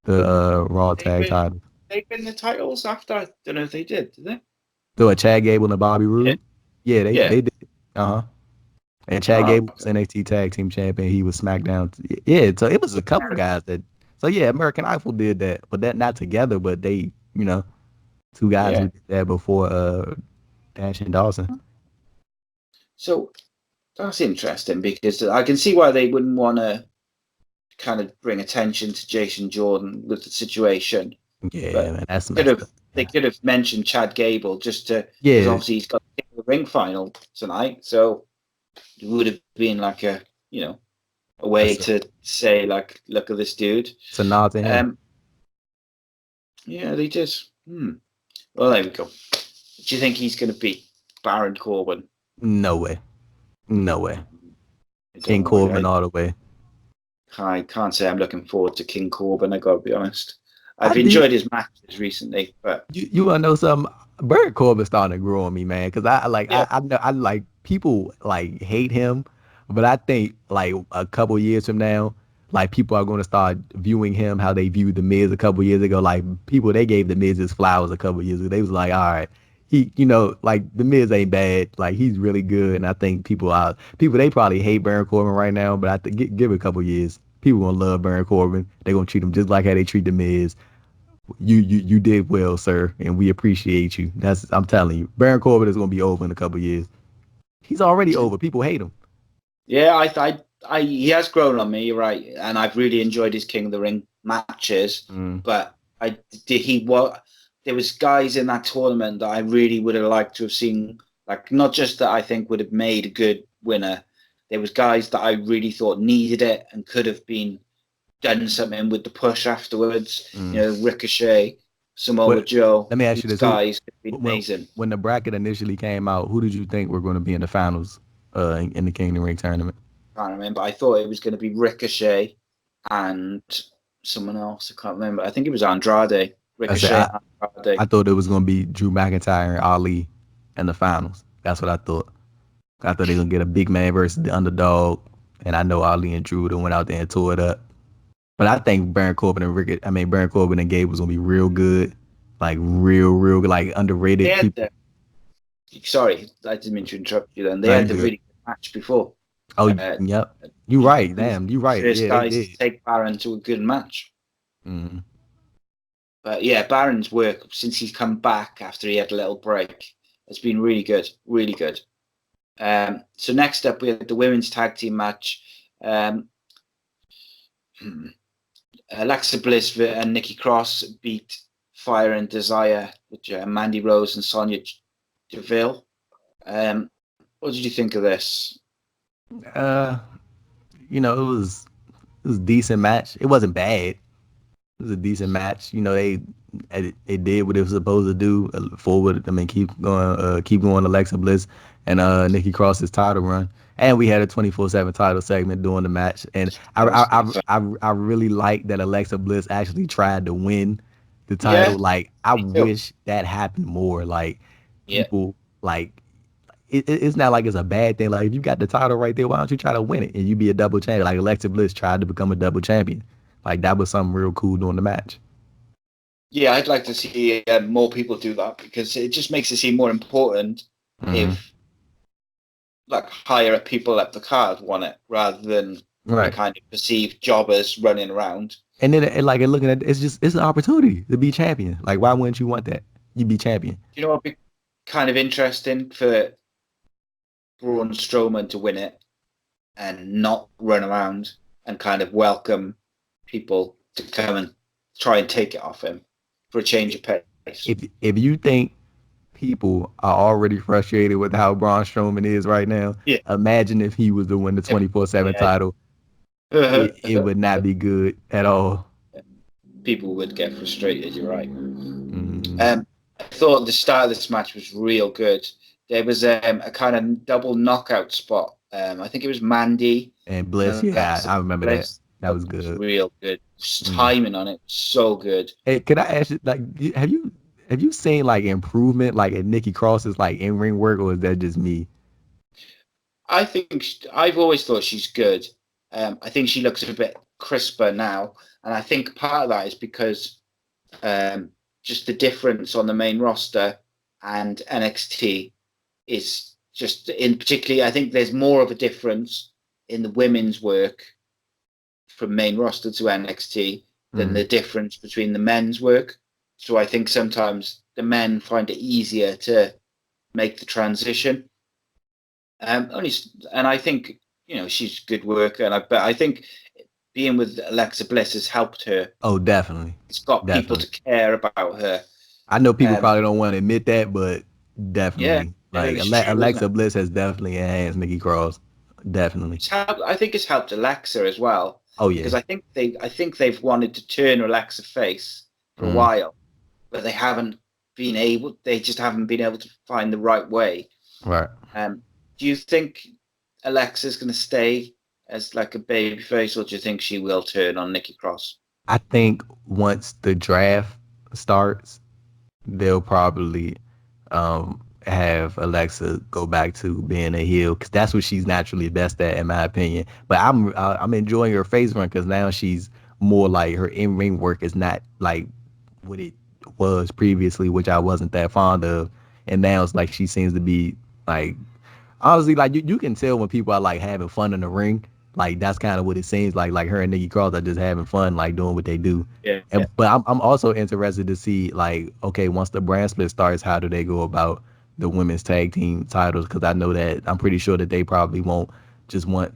the Raw tag title. They win the titles after? I don't know if they did they? So Chad Gable and Bobby Roode? Yeah, they did. And Chad Gable was NXT Tag Team Champion. He was SmackDown. Yeah, so it was a couple guys that. So yeah, American Idol did that, but that not together. But they, two guys who did that before Dash and Dawson. So that's interesting, because I can see why they wouldn't want to kind of bring attention to Jason Jordan with the situation. Yeah, but they could have mentioned Chad Gable just to, because obviously he's got the ring final tonight, so it would have been like a way to say, like, look at this dude. It's a nod to him. Yeah, they did. Well, there we go. Do you think he's going to beat Baron Corbin? No way. King Corbin all the way. I can't say I'm looking forward to King Corbin, I got to be honest. I've enjoyed his matches recently, but you want to know something? Baron Corbin's starting to grow on me, man, because I like people like hate him, but I think like a couple years from now, like, people are going to start viewing him how they viewed The Miz a couple years ago. Like, people, they gave The Miz his flowers a couple years ago. They was like, all right, he, like, The Miz ain't bad. Like, he's really good. And I think people, they probably hate Baron Corbin right now, but I think give it a couple years. People going to love Baron Corbin. They're going to treat him just like how they treat The Miz. You did well, sir, and we appreciate you. I'm telling you, Baron Corbin is going to be over in a couple years. He's already over. People hate him. Yeah, he has grown on me, you're right, and I've really enjoyed his King of the Ring matches. But there was guys in that tournament that I really would have liked to have seen, like, not just that I think would have made a good winner. There was guys that I really thought needed it and could have been done something with the push afterwards. Ricochet, Samoa Joe. Let me ask you this: guys could be amazing. When the bracket initially came out, who did you think were going to be in the finals in the King of the Ring tournament? I can't remember. I thought it was going to be Ricochet and someone else. I can't remember. I think it was Andrade. Ricochet. I thought it was going to be Drew McIntyre and Ali in the finals. That's what I thought. I thought they were going to get a big man versus the underdog. And I know Ali and Drew went out there and tore it up. But I think Baron Corbin and Gabe was gonna be real good, like real like They underrated had people. sorry, I didn't mean to interrupt you. Then they No, you had the good. really good match before. Oh, Uh, yep. You right. Damn, you right. First Yeah, they guys did. to take Baron to a good match. Mm-hmm. But yeah, Baron's work since he's come back after he had a little break has been really good, really good. So next up, we had the women's tag team match. Um, Alexa Bliss and Nikki Cross beat Fire and Desire, which Mandy Rose and Sonya Deville. What did you think of this? Uh, it was a decent match. It wasn't bad. It was a decent match. They did what it was supposed to do. Forward. I mean, keep going. Alexa Bliss and Nikki Cross's title run, and we had a 24/7 title segment during the match. And I really like that Alexa Bliss actually tried to win the Yeah, title. Like, I me too. wish that happened more. Like, Yeah, people like. It's not like it's a bad thing. Like, if you got the title right there, why don't you try to win it and you be a double champion? Like, Alexa Bliss tried to become a double champion. Like, that was something real cool during the match. yeah. I'd like to see more people do that because it just makes it seem more important Mm-hmm. if like higher up people up the card want it rather than the Right. kind of perceived jobbers running around. And then looking at it's an opportunity to be champion. Like, why wouldn't you want that? You be champion. You know what would be kind of interesting for Braun Strowman to win it and not run around and kind of welcome people to come and try and take it off him for a change of pace. If you think people are already frustrated with how Braun Strowman is right now, Yeah. imagine if he was to win the 24/7 title. It would not be good at all. People would get frustrated, you're right. Mm. I thought the start of this match was real good. There was a kind of double knockout spot. I think it was Mandy And and Bliss, yeah, Alexa I remember that. Bliss. That was It was good. real good. Mm. Timing on it, so good. Hey, can I ask you, like, have you seen like improvement like in Nikki Cross's like in ring work, or is that just me? I think I've always thought she's good. I think she looks a bit crisper now, and I think part of that is because just the difference on the main roster and NXT is just in particularly. I think there's more of a difference in the women's work from main roster to NXT than the difference between the men's work. So I think sometimes the men find it easier to make the transition. Only, and I think she's good worker, but I think being with Alexa Bliss has helped her. Oh, definitely, It's got people definitely. to care about her. I know people Um, probably don't want to admit that, but yeah, definitely, yeah, like it's true, isn't Alexa it? Bliss has definitely enhanced Nikki Cross. Definitely. I think it's helped Alexa as well Oh because yeah. I think they've wanted to turn Alexa face for a Mm, while, but they haven't been able. They just haven't been able to find the right way. right. Do you think Alexa's going to stay as like a baby face, or do you think she will turn on Nikki Cross? I think once the draft starts, they'll probably have Alexa go back to being a heel because that's what she's naturally best at, in my opinion. But I'm enjoying her face run because now she's more like her in ring work is not like what it was previously, which I wasn't that fond of, and now it's like she seems to be like honestly like you can tell when people are like having fun in the ring. Like that's kind of what it seems like her and Nikki Cross are just having fun, like doing what they do. Yeah, But I'm also interested to see like, okay, once the brand split starts, how do they go about the women's tag team titles? Because I know that I'm pretty sure that they probably won't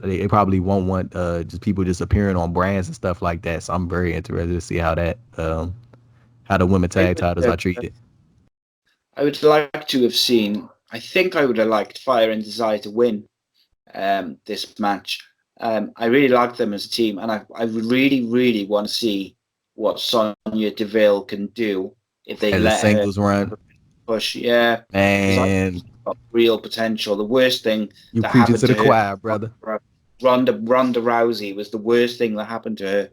they probably won't want just people just appearing on brands and stuff like that. So I'm very interested to see how the women I tag titles are treated. I would like to have seen. I think I would have liked Fire and Desire to win this match. I really like them as a team, and I really, really want to see what Sonya Deville can do if they As a let her singles run, push. Yeah, because I think and she's got real potential. The worst thing you that preaching happened to the to her, choir, brother. Ronda Rousey, was the worst thing that happened to her.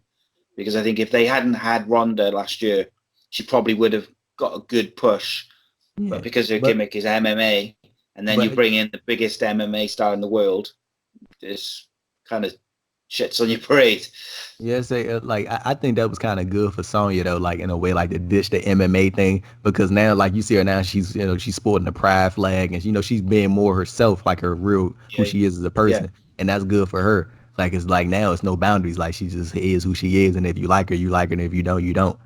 Because I think if they hadn't had Ronda last year, she probably would have got a good push. Yeah, But because her but gimmick is MMA, and then you but bring in the biggest MMA star in the world, it's kind of shits on your parade. Yeah, say like I think that was kind of good for Sonya though, like in a way, like to ditch the MMA thing because now, like you see her now, she's she's sporting the pride flag and she's being more herself, like her real who Yeah, she is as a yeah. person, and that's good for her. Like it's like now it's no boundaries, like she just is who she is, and if you like her, you like her, and if you don't, you don't.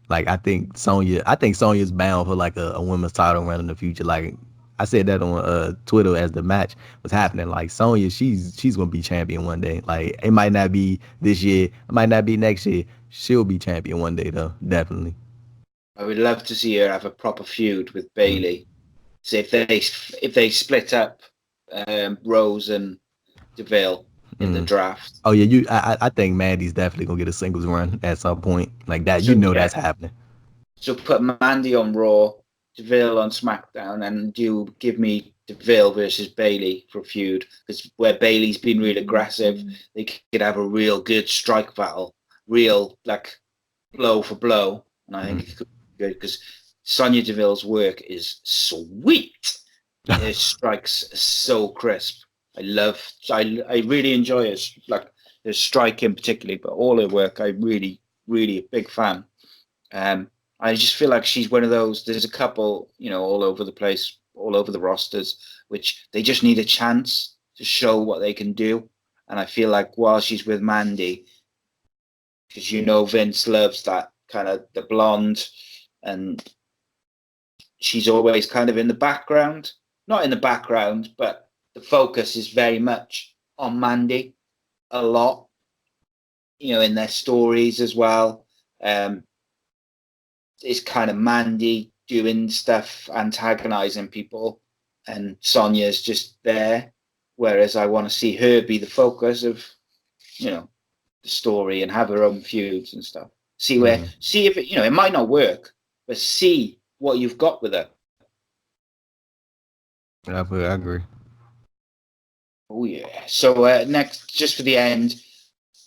Like I think Sonya's bound for like a women's title run in the future. Like I said that on Twitter as the match was happening. Like Sonya, she's gonna be champion one day. Like it might not be this year, it might not be next year. She'll be champion one day though, definitely. I would love to see her have a proper feud with Mm. Bailey. So if they split up Rose and Deville in the Mm. draft. Oh yeah, I think Mandy's definitely gonna get a singles run at some point like that. So yeah, That's happening. so put Mandy on Raw, Deville on SmackDown, and you give me Deville versus Bailey for a feud because where Bailey's been real aggressive, they could have a real good strike battle, real like blow for blow, and I think Mm. it could be good because Sonya Deville's work is sweet. Her strikes are so crisp. I really enjoy it. Like her striking particularly, but all her work, I really a big fan. Um, I just feel like she's one of those. There's a couple, all over the place, all over the rosters, which they just need a chance to show what they can do. And I feel like while she's with Mandy, because Vince loves that kind of the blonde, and she's always kind of in the background. Not in the background, but the focus is very much on Mandy a lot, in their stories as well. It's kind of Mandy doing stuff, antagonizing people, and Sonya's just there. Whereas I want to see her be the focus of, the story and have her own feuds and stuff. See if it might not work, but see what you've got with her. I agree. Oh yeah. So next, just for the end,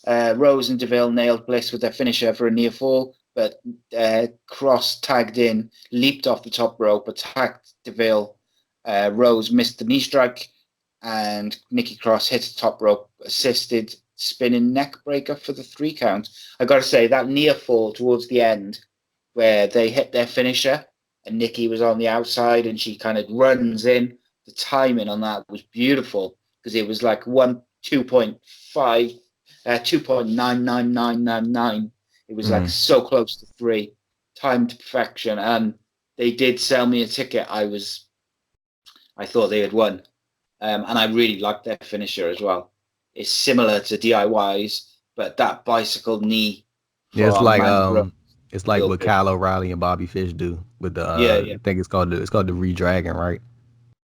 Rose and Deville nailed Bliss with their finisher for a near fall, but Cross tagged in, leaped off the top rope, attacked Deville. Rose missed the knee strike, and Nikki Cross hit the top rope, assisted spinning neck breaker for the 3 count. I got to say, that near fall towards the end, where they hit their finisher, and Nikki was on the outside, and she kind of runs in. The timing on that was beautiful because it was like 2.5 2.99999. It was like Mm. so close to 3, timed to perfection. And they did sell me a ticket. I thought they had won. And I really liked their finisher as well. It's similar to DIY's, but that bicycle knee Yeah, from Mandy Rose, it's like real what good. Kyle O'Reilly and Bobby Fish do with the Yeah, yeah, I think it's called the Redragon, right?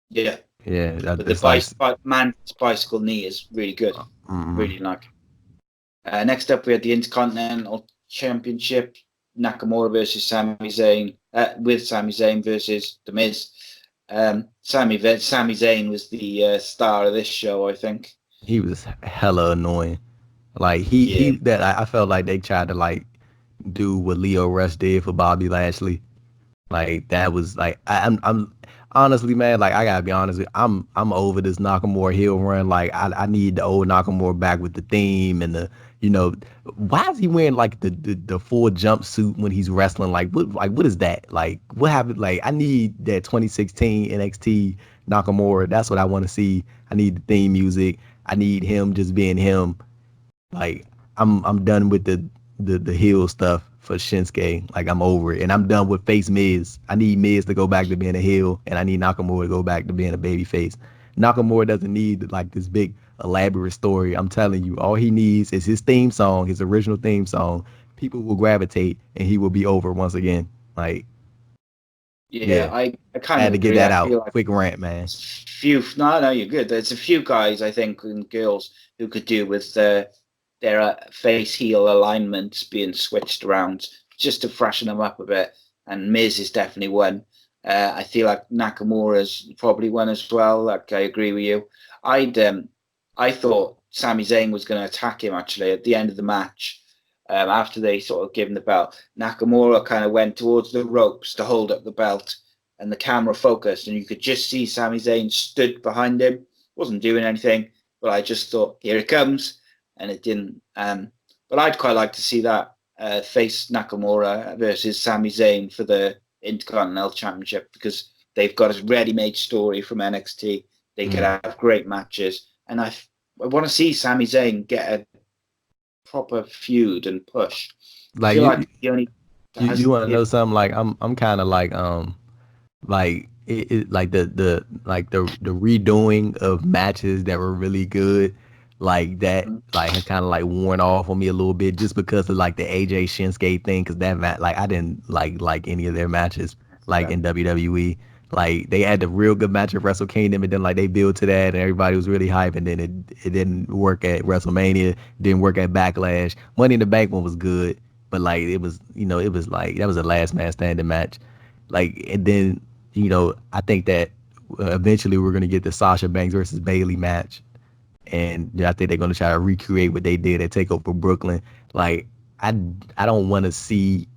yeah. Yeah, But it's like Mandy's bicycle knee is really good. mm-hmm. Really like. Next up, we had the Intercontinental Championship. Nakamura versus Sami Zayn, with Sami Zayn versus The Miz. Sami Zayn was the star of this show, I think. He was hella annoying. Like he Yeah, that I felt like they tried to like do what Leo Rush did for Bobby Lashley. Like that was like I'm honestly, man, like I gotta be honest with you, I'm over this Nakamura heel run. Like I need the old Nakamura back with the theme and the why is he wearing like the full jumpsuit when he's wrestling? What is that? Like what happened? Like I need that 2016 NXT Nakamura. That's what I want to see. I need the theme music. I need him just being him. Like I'm done with the heel stuff for Shinsuke. Like I'm over it, and I'm done with face Miz. I need Miz to go back to being a heel, and I need Nakamura to go back to being a baby face. Nakamura doesn't need like this big elaborate story. I'm telling you, all he needs is his theme song, his original theme song. People will gravitate, and he will be over once again. Like yeah, yeah, I I kind had of to get agree. that I out. feel like Quick rant, man. no, you're good. There's a few guys I think and girls who could do with their face heel alignments being switched around just to freshen them up a bit. And Miz is definitely one. I feel like Nakamura's probably one as well. Like I agree with you. I thought Sami Zayn was going to attack him actually at the end of the match. After they sort of give him the belt, Nakamura kind of went towards the ropes to hold up the belt, and the camera focused, and you could just see Sami Zayn stood behind him, wasn't doing anything, but I just thought, here it comes, and it didn't. But I'd quite like to see that face Nakamura versus Sami Zayn for the Intercontinental Championship, because they've got a ready-made story from NXT. They could have great matches, and I want to see Sami Zayn get a proper feud and push. I Like feel like he only you want to know something? Like I'm kind of like like the redoing of matches that were really good, like that, like has kind of like worn off on me a little bit, just because of like the AJ Shinsuke thing, because that like I didn't like any of their matches like in WWE. Like they had the real good match at Wrestle Kingdom, and then like they built to that, and everybody was really hyped, and then it didn't work at WrestleMania, didn't work at Backlash. Money in the Bank one was good, but like it was, it was like that was a last man standing match. Like, and then, I think that eventually we're gonna get the Sasha Banks versus Bailey match, and I think they're gonna try to recreate what they did at Takeover Brooklyn. Like, I don't want to see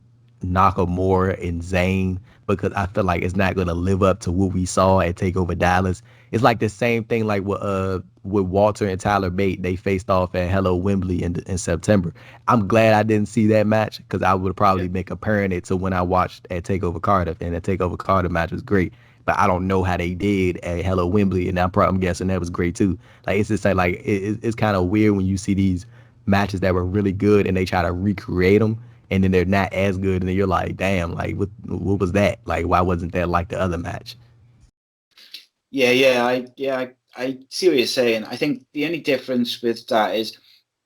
Nakamura and Zayn, because I feel like it's not gonna live up to what we saw at Takeover Dallas. It's like the same thing like with Walter and Tyler Bate. They faced off at Hello Wembley in September. I'm glad I didn't see that match, because I would probably been comparing it to when I watched at Takeover Cardiff, and the Takeover Cardiff match was great. But I don't know how they did at Hello Wembley, and I'm guessing that was great too. Like, it's just like it's kind of weird when you see these matches that were really good and they try to recreate them, and then they're not as good, and then you're like, damn, like what was that? Like, why wasn't that like the other match? I see what you're saying. I think the only difference with that is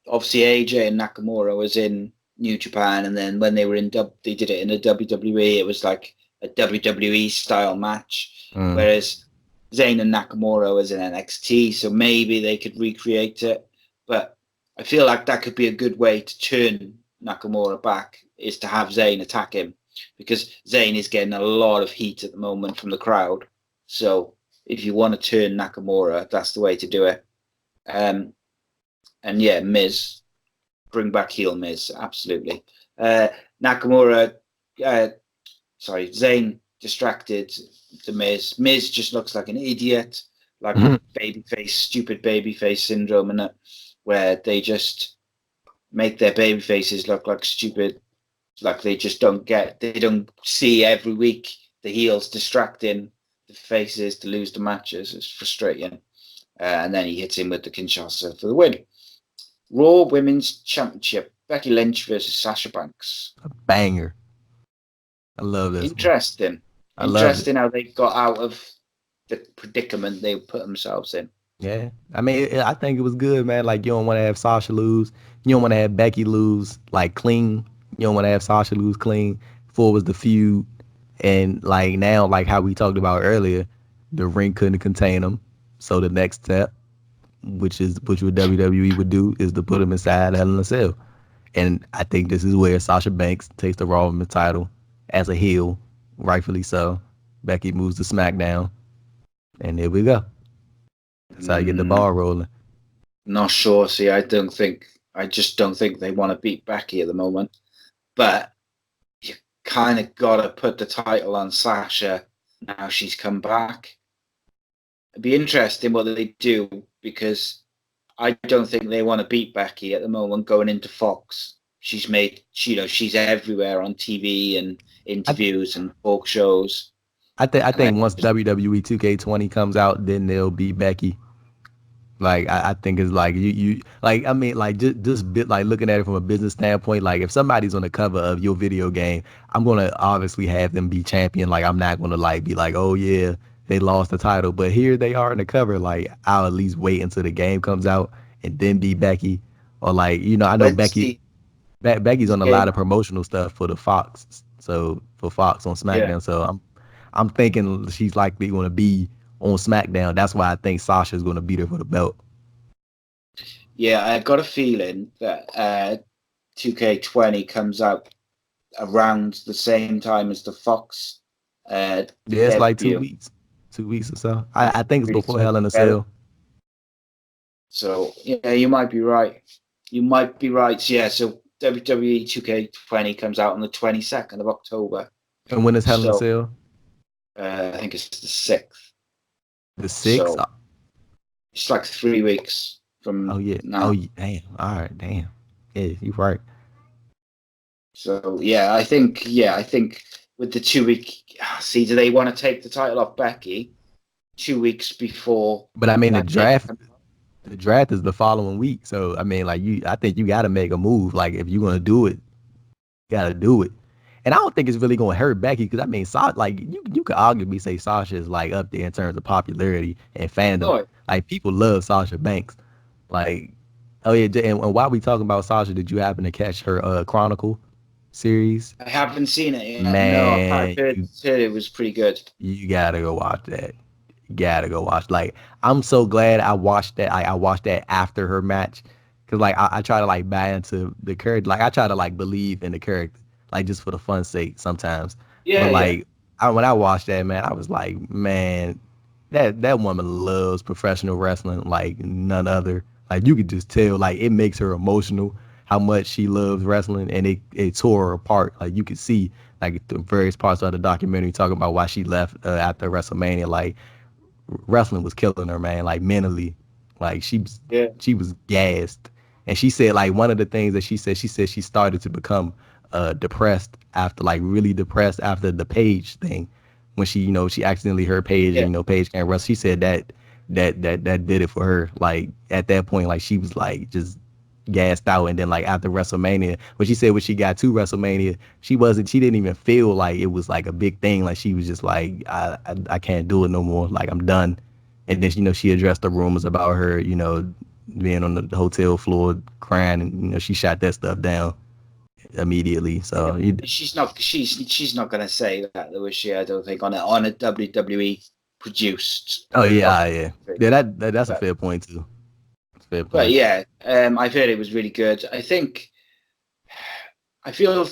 obviously AJ and Nakamura was in New Japan, and then when they were they did it in the WWE. It was like a WWE style match, whereas Zayn and Nakamura was in NXT, so maybe they could recreate it. But I feel like that could be a good way to turn Nakamura back, is to have Zayn attack him, because Zayn is getting a lot of heat at the moment from the crowd. So if you want to turn Nakamura, that's the way to do it. And yeah, Miz, bring back heel Miz, absolutely. Nakamura, Zayn distracted the Miz. Miz just looks like an idiot, like stupid babyface syndrome, and where they just make their baby faces look like stupid, like they don't see every week the heels distracting the faces to lose the matches. It's frustrating. And then he hits him with the Kinshasa for the win. Raw Women's Championship, Becky Lynch versus Sasha Banks. A banger. I love this. Interesting. I love it. How they got out of the predicament they put themselves in. Yeah. I mean, I think it was good, man. Like, you don't want to have Sasha lose. You don't want to have Becky lose, like, clean. You don't want to have Sasha lose clean. Before was the feud. And, like, now, like how we talked about earlier, the ring couldn't contain them. So the next step, which what WWE would do, is to put them inside Hell in a Cell. And I think this is where Sasha Banks takes the Raw Women's title as a heel, rightfully so. Becky moves to SmackDown, and here we go. That's how you get the ball rolling. Not sure. See, I just don't think they want to beat Becky at the moment. But you kind of got to put the title on Sasha now she's come back. It'd be interesting what they do, because I don't think they want to beat Becky at the moment going into Fox. She's everywhere on TV and interviews and talk shows. I think once WWE 2K20 comes out, then they'll beat Becky. Like, I think it's like you like, I mean, like, just bit, like, looking at it from a business standpoint, like, if somebody's on the cover of your video game, I'm gonna obviously have them be champion. Like, I'm not gonna like be like, oh yeah, they lost the title, but here they are in the cover. Like, I'll at least wait until the game comes out and then be Becky. Or like, I know Becky's on a lot of promotional stuff for the Fox. So for Fox on SmackDown. Yeah. So I'm thinking she's likely going to be on SmackDown. That's why I think Sasha's going to beat her for the belt. Yeah, I got a feeling that 2K20 comes out around the same time as the Fox. Yeah, it's like 2 weeks. 2 weeks or so. I think it's before Hell in a Cell. So, yeah, you might be right. Yeah, so WWE 2K20 comes out on the 22nd of October. And when is Hell in a Cell? I think it's the 6th. The 6th? So, it's like 3 weeks. Oh from yeah. now. Oh damn. All right. Damn. Yeah, you're right. So I think with the 2 week, see, do they want to take the title off Becky 2 weeks before But I mean, the that date? draft. The draft is the following week, so I mean, like I think you got to make a move. Like if you're gonna do it, you got to do it. And I don't think it's really gonna hurt Becky because I mean, like you could arguably say Sasha is like up there in terms of popularity and fandom. No, Like people love Sasha Banks. Like, oh yeah, and while we talking about Sasha, did you happen to catch her Chronicle series? I haven't seen it yet. No, I've Man, heard it was pretty good. you gotta go watch that. Gotta go watch. Like, I'm so glad I watched that. I watched that after her match, cause like I try to like buy into the character. Like I try to like believe in the character, like just for the fun sake sometimes. But Yeah. like when I watched that, man, I was like, man, that woman loves professional wrestling like none other. Like you could just tell, like it makes her emotional how much she loves wrestling, and it tore her apart. Like you could see like the various parts of the documentary talking about why she left after WrestleMania. Like wrestling was killing her, man. Like mentally, like Yeah. she was gassed, and she said like one of the things that she said she started to become depressed after like really depressed after the Paige thing when she accidentally heard Paige and Yeah. Paige can't wrestle. She said that did it for her. Like at that point, like she was like just gassed out, and then like after WrestleMania, when she said when she got to WrestleMania, she didn't even feel like it was like a big thing. Like she was just like I can't do it no more. Like I'm done. And then she addressed the rumors about her being on the hotel floor crying, and she shot that stuff down immediately. So She's not gonna say that though, is she? I don't think on a WWE produced oh yeah, documentary. yeah, yeah. That's a But fair point too. That's a fair but point. yeah, I've heard it was really good. I think I feel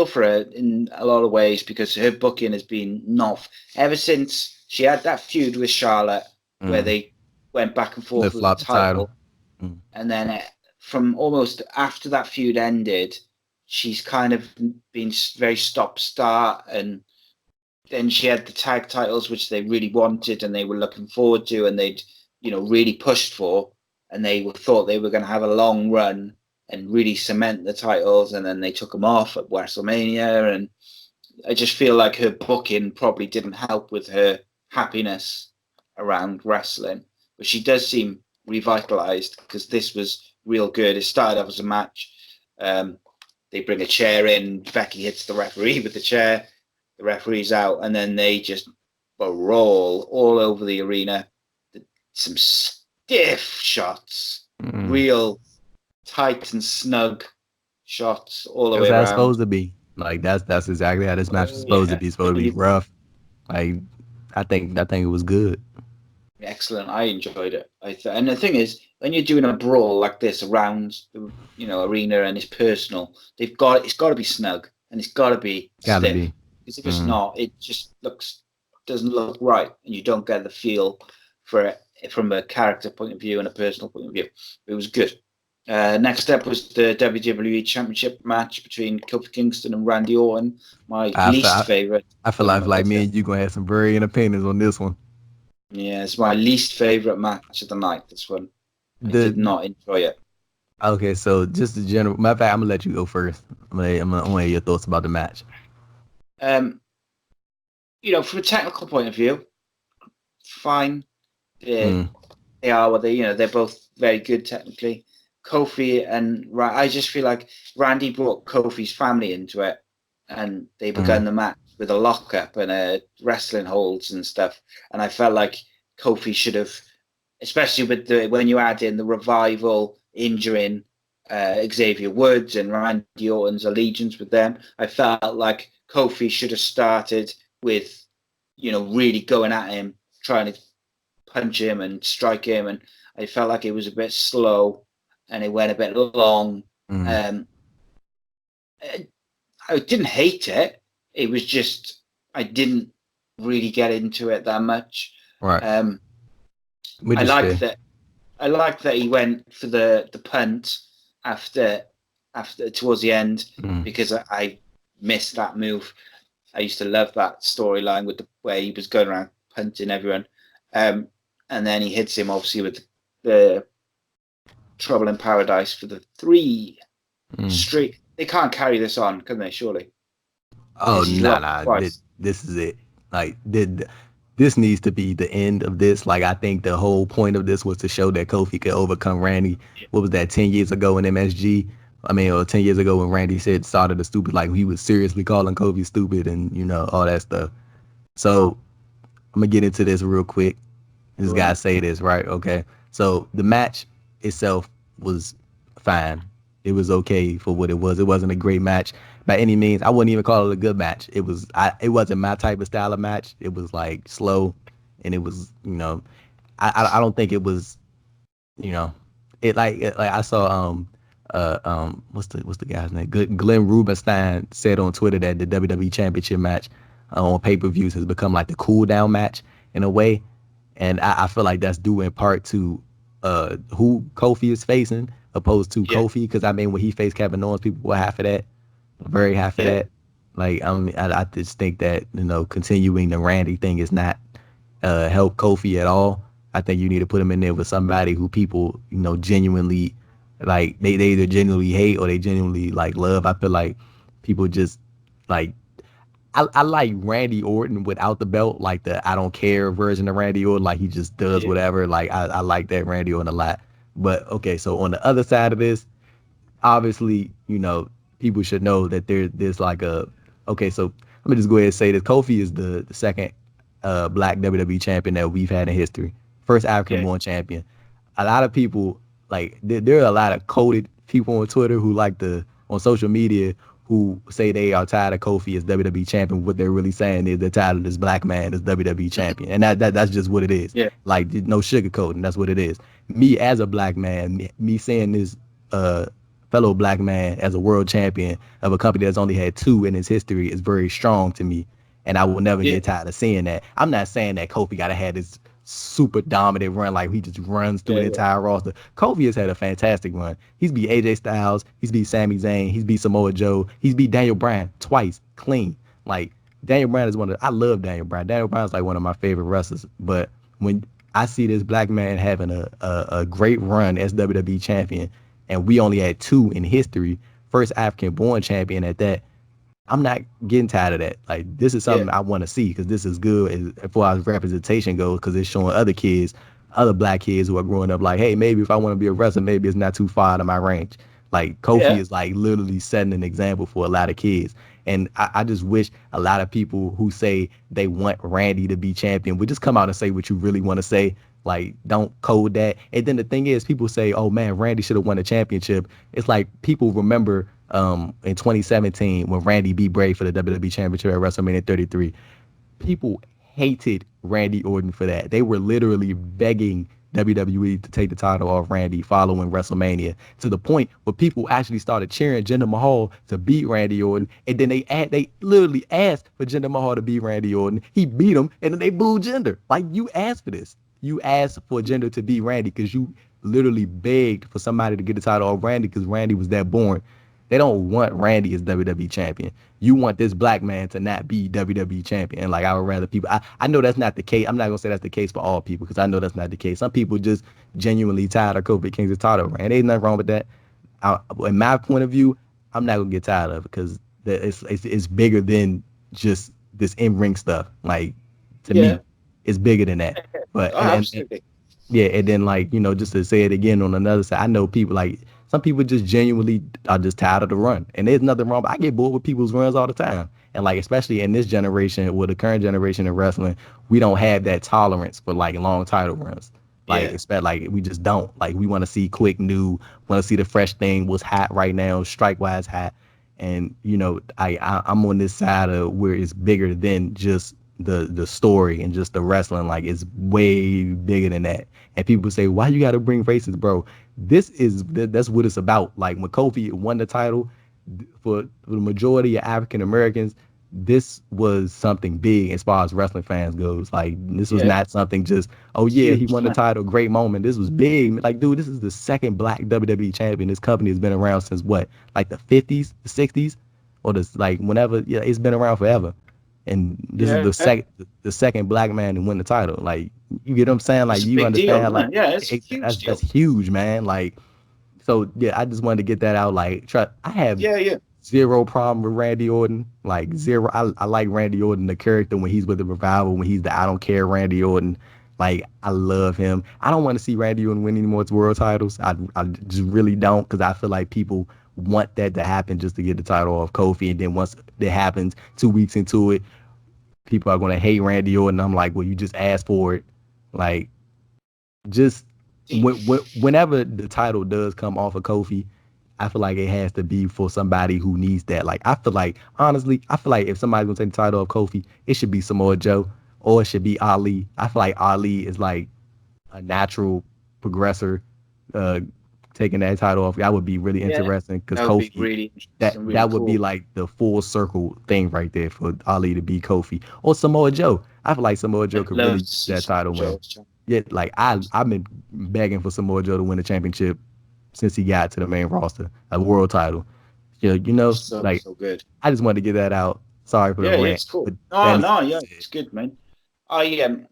for her in a lot of ways because her booking has been not ever since she had that feud with Charlotte where Mm. they went back and forth Flip with the flop the title. title, Mm. and then from almost after that feud ended, she's kind of been very stop start, and then she had the tag titles which they really wanted and they were looking forward to, and they'd really pushed for, and thought they were going to have a long run and really cement the titles, and then they took them off at WrestleMania, and I just feel like her booking probably didn't help with her happiness around wrestling, but she does seem revitalized because this was real good. It started off as a match. Um, they bring a chair in. Becky hits the referee with the chair. The referee's out, and then they just roll all over the arena. Some stiff shots, Mm. real tight and snug shots all the That's way how it's around. supposed to be. Like that's exactly how this match is Oh supposed to yeah, be. It's supposed to be rough. Like I think it was good. excellent. I enjoyed it. And the thing is, when you're doing a brawl like this around the arena and it's personal, it's got to be snug and it's got to be Gotta stiff. be. Because if it's Mm. not, it just doesn't look right, and you don't get the feel for it from a character point of view and a personal point of view. It was good. Next up was the WWE Championship match between Kofi Kingston and Randy Orton. My I feel, least I, favorite I feel like, segment like of me it. and you gonna have some varying opinions on this one. Yeah, it's my least favorite match of the night. This one, I did The not enjoy it. Okay, so just the general. Matter of fact, I'm gonna let you go first. I'm gonna hear your thoughts about the match. Um, from a technical point of view, fine. They, Mm. they are what they, they're both very good technically. Kofi and I just feel like Randy brought Kofi's family into it, and they began Mm. the match with a lockup and wrestling holds and stuff. And I felt like Kofi should have, especially with when you add in the revival injuring Xavier Woods and Randy Orton's allegiance with them, I felt like Kofi should have started with, really going at him, trying to punch him and strike him, and I felt like it was a bit slow and it went a bit long. Mm. Um, I didn't hate it. It was just I didn't really get into it that much. Right, Um, which I is like fair. that. I like that he went for the punt after towards the end Mm. because I missed that move. I used to love that storyline with the way he was going around punting everyone, and then he hits him obviously with the Trouble in Paradise for the 3 Mm. straight. They can't carry this on, can they? Surely. Oh, nah. This is it. Like, this needs to be the end of this. Like, I think the whole point of this was to show that Kofi could overcome Randy. What was that, 10 years ago in MSG? I mean, or 10 years ago when Randy started the stupid, like, he was seriously calling Kofi stupid and, all that stuff. So, I'm going to get into this real quick. This guy say this, right? Okay. So, the match itself was fine. It was okay for what it was. It wasn't a great match by any means. I wouldn't even call it a good match. It wasn't my type of style of match. It was like slow, and it was, I don't think it was, it like I saw what's the guy's name? Glenn Rubenstein said on Twitter that the WWE Championship match on pay-per-views has become like the cool down match in a way, and I feel like that's due in part to who Kofi is facing opposed to Kofi, because I mean when he faced Kevin Owens, people were half of that, very half of that. Like I just think that continuing the Randy thing is not help Kofi at all. I think you need to put him in there with somebody who people genuinely like. They either genuinely hate or they genuinely like love. I feel like people just like. I like Randy Orton without the belt, like the I don't care version of Randy Orton, like he just does whatever. Like I like that Randy Orton a lot. But okay, so on the other side of this, obviously, people should know that there's like so let me just go ahead and say this. Kofi is the second black WWE champion that we've had in history. First African born champion. A lot of people like there are a lot of coded people on Twitter who on social media who say they are tired of Kofi as WWE champion. What they're really saying is they're tired of this black man as WWE champion. And that's just what it is. Yeah. Like no sugarcoating. That's what it is. Me as a black man, me saying this fellow black man as a world champion of a company that's only had 2 in its history is very strong to me. And I will never get tired of seeing that. I'm not saying that Kofi gotta have this super dominant run, like he just runs through the entire roster. Kofi has had a fantastic run. He's beat AJ Styles, he's beat Sami Zayn, he's beat Samoa Joe, he's beat Daniel Bryan twice, clean. Like Daniel Bryan is I love Daniel Bryan. Daniel Bryan's like one of my favorite wrestlers. But when I see this black man having a great run as WWE champion, and we only had 2 in history, first African born champion at that, I'm not getting tired of that. Like, this is something I want to see because this is good as far as representation goes, because it's showing other kids, other black kids who are growing up like, hey, maybe if I want to be a wrestler, maybe it's not too far out of my range. Like, Kofi is like literally setting an example for a lot of kids. And I just wish a lot of people who say they want Randy to be champion would just come out and say what you really want to say. Like, don't code that. And then the thing is, people say, oh man, Randy should have won the championship. It's like people remember in 2017 when Randy beat Bray for the WWE Championship at WrestleMania 33. People hated Randy Orton for that. They were literally begging WWE to take the title off Randy following WrestleMania, to the point where people actually started cheering Jinder Mahal to beat Randy Orton, and then they literally asked for Jinder Mahal to beat Randy Orton. He beat him, and then they booed Jinder. Like, you asked for this. You asked for Jinder to beat Randy because you literally begged for somebody to get the title off Randy because Randy was that born. They don't want Randy as WWE champion. You want this black man to not be WWE champion. And like, I would rather people, I know that's not the case. I'm not going to say that's the case for all people because I know that's not the case. Some people just genuinely tired of Kofi Kingston's title reign. Ain't nothing wrong with that. In my point of view, I'm not going to get tired of it because it's bigger than just this in-ring stuff. Like, to me, it's bigger than that. But absolutely. And then like, just to say it again on another side, I know people like, some people just genuinely are just tired of the run. And there's nothing wrong, but I get bored with people's runs all the time. And like, especially in this generation, with the current generation of wrestling, we don't have that tolerance for like long title runs. Like, like we just don't. Like, we want to see quick, new, want to see the fresh thing, what's hot right now, strike-wise hot. And, I'm on this side of where it's bigger than just the story and just the wrestling. Like, it's way bigger than that. And people say, why you got to bring races, bro? That's what it's about. Like, when Kofi won the title, for the majority of African Americans, this was something big as far as wrestling fans goes. Like, this was not something just, oh yeah, he won the title, great moment. This was big. Like, dude, this is the second black WWE champion. This company has been around since what? Like the 50s, the 60s, or whenever. Yeah, it's been around forever. And this is the second black man to win the title. Like, you get what I'm saying? Like, you understand? Deal, like, it's huge. That's huge, man. Like, So yeah, I just wanted to get that out. Like, I have Yeah. zero problem with Randy Orton. Like zero. I like Randy Orton, the character when he's with the Revival, when he's the I don't care Randy Orton. Like I love him. I don't want to see Randy Orton win any more world titles. I just really don't, because I feel like people want that to happen just to get the title off Kofi, and then once it happens, 2 weeks into it, people are gonna hate Randy Orton. I'm like, well, you just asked for it. Like, just whenever the title does come off of Kofi, I feel like it has to be for somebody who needs that. Like, I feel like, honestly, if somebody's gonna take the title off Kofi, it should be Samoa Joe or it should be Ali. I feel like Ali is like a natural progressor. Uh, Taking that title off, that would be really interesting, because That would be Kofi, really that interesting, really that would be cool. like the full circle thing right there for Ali to be Kofi or Samoa Joe. I feel like Samoa Joe I'd could really love to use see that title win. Joe. Yeah, like I've been begging for Samoa Joe to win the championship since he got to the main roster, a world title. Yeah, like So good. I just wanted to get that out. Sorry for the Yeah, rant, it's cool. but that No, needs no, to be yeah, said. it's good, man. I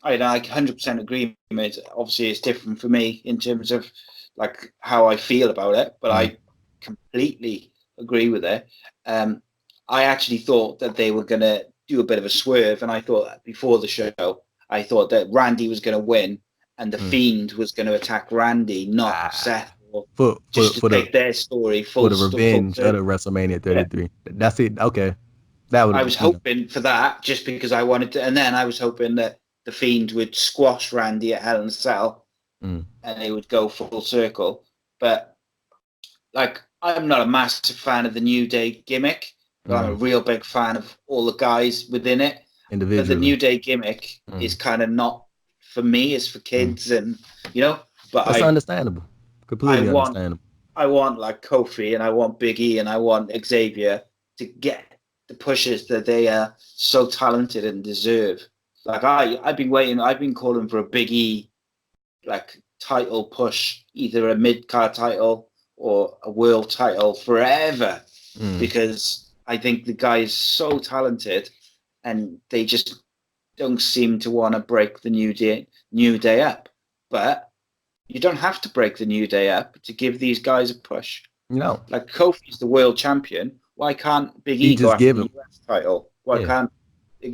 like 100% agree, mate. Obviously, it's different for me in terms of like how I feel about it, but Mm, I completely agree with it. Um, I actually thought that they were gonna do a bit of a swerve, and I thought that before the show, I thought that Randy was gonna win, and the mm. Fiend was gonna attack Randy, not Ah, Seth, or for just to for the take their story for full the full revenge of the circle. WrestleMania Yeah. 33. That's it. Okay, that would I have was hoping for that just because I wanted to, and then I was hoping that the Fiend would squash Randy at Hell in a Cell mm, and they would go full circle. But like, I'm not a massive fan of the New Day gimmick, but I'm a mm, real big fan of all the guys within it. But the individually. New Day gimmick is Mm, kind of not for me; it's for mm. kids, and you know. But That's understandable. I Completely want understandable. I want like Kofi and I want Big E and I want Xavier to get the pushes that they are so talented and deserve. Like I've been waiting. I've been calling for a Big E like title push, either a mid card title or a world title forever, Mm. because I think the guy is so talented, and they just don't seem to want to break the New Day up. But you don't have to break the New Day up to give these guys a push. You know, Like Kofi's the world champion. Why can't Big he E go just after give the him. US title? Why Yeah, can't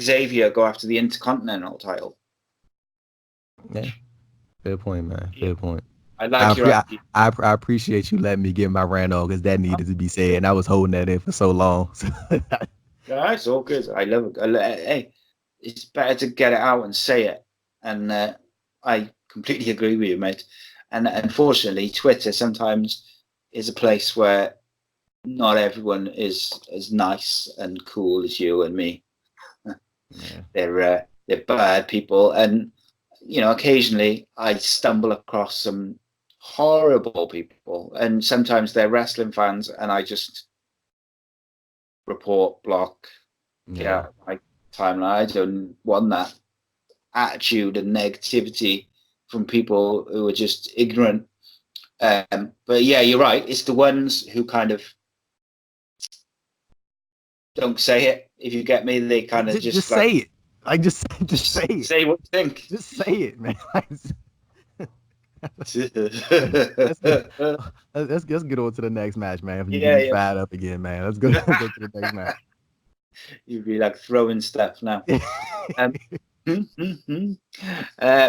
Xavier go after the Intercontinental title? yeah. Fair point, man. Yeah, Fair point. I I, like your appre- idea. I appreciate you letting me get my rant off, because that Huh? needed to be said, and I was holding that in for so long. Yeah, it's all good. I love it. Hey, it's better to get it out and say it. And I completely agree with you, mate. And unfortunately, Twitter sometimes is a place where not everyone is as nice and cool as you and me. Yeah. They're bad people, and occasionally I stumble across some horrible people, and sometimes they're wrestling fans, and I just report, block, get Yeah. out of my timeline. I don't want that attitude and negativity from people who are just ignorant. But yeah, you're right. It's the ones who kind of don't say it. If you get me, they kind of Just just like say it. Like, just say it. say what you think. Just say it, man. let's get Yeah, let's get on to the next match, man. If you get me yeah. fired up again, man. Let's go to the next match. You'd be like throwing stuff now. Um,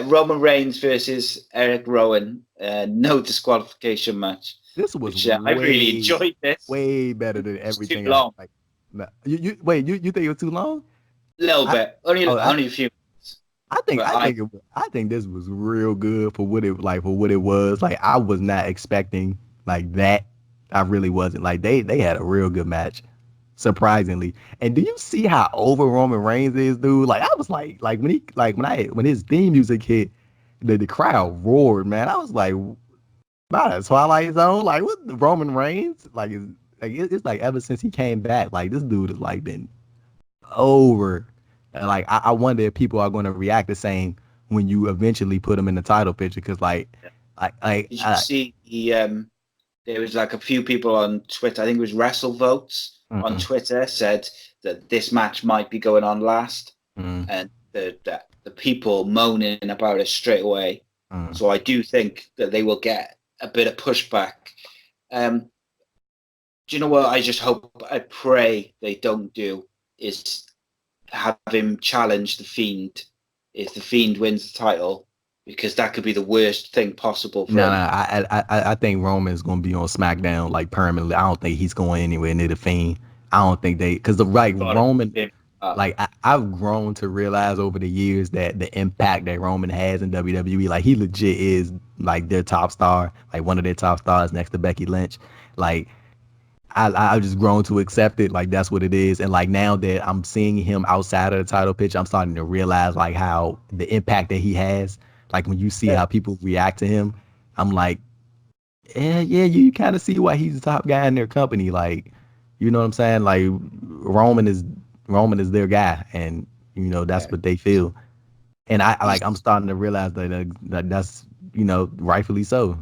Roman Reigns versus Eric Rowan. No disqualification match, This was which I really enjoyed. This way better than it's too everything else. long, Like, no, you wait, you think it was too long? a little I bit, only oh, only a few minutes. I think But I think this was real good for what it was. Like, I was not expecting like that. I really wasn't. Like, they had a real good match, surprisingly. And do you see how over Roman Reigns is, dude? Like, I was like when his theme music hit, the crowd roared, man. I was like, wow, Twilight Zone. Like, what, Roman Reigns? It's like ever since he came back, like this dude has like been over. And like, I wonder if people are going to react the same when you eventually put him in the title picture. Because did you see there was like a few people on Twitter, I think it was WrestleVotes on mm, Twitter, said that this match might be going on last, mm, and the people moaning about it straight away. mm, So I do think that they will get a bit of pushback Do you know what I just hope, I pray they don't do is have him challenge the Fiend if the Fiend wins the title, because that could be the worst thing possible for No, him. I think Roman's gonna be on SmackDown like permanently. I don't think he's going anywhere near the Fiend. I don't think they, because the like Roman, like I've grown to realize over the years that the impact that Roman has in WWE, like he legit is like their top star, like one of their top stars next to Becky Lynch. Like I've just grown to accept it, like that's what it is. And like now that I'm seeing him outside of the title picture, I'm starting to realize like how the impact that he has. Like when you see how people react to him, I'm like, yeah, you kind of see why he's the top guy in their company. Like, you know what I'm saying? Like Roman is Roman is their guy, and that's what they feel. And I'm starting to realize that's rightfully so.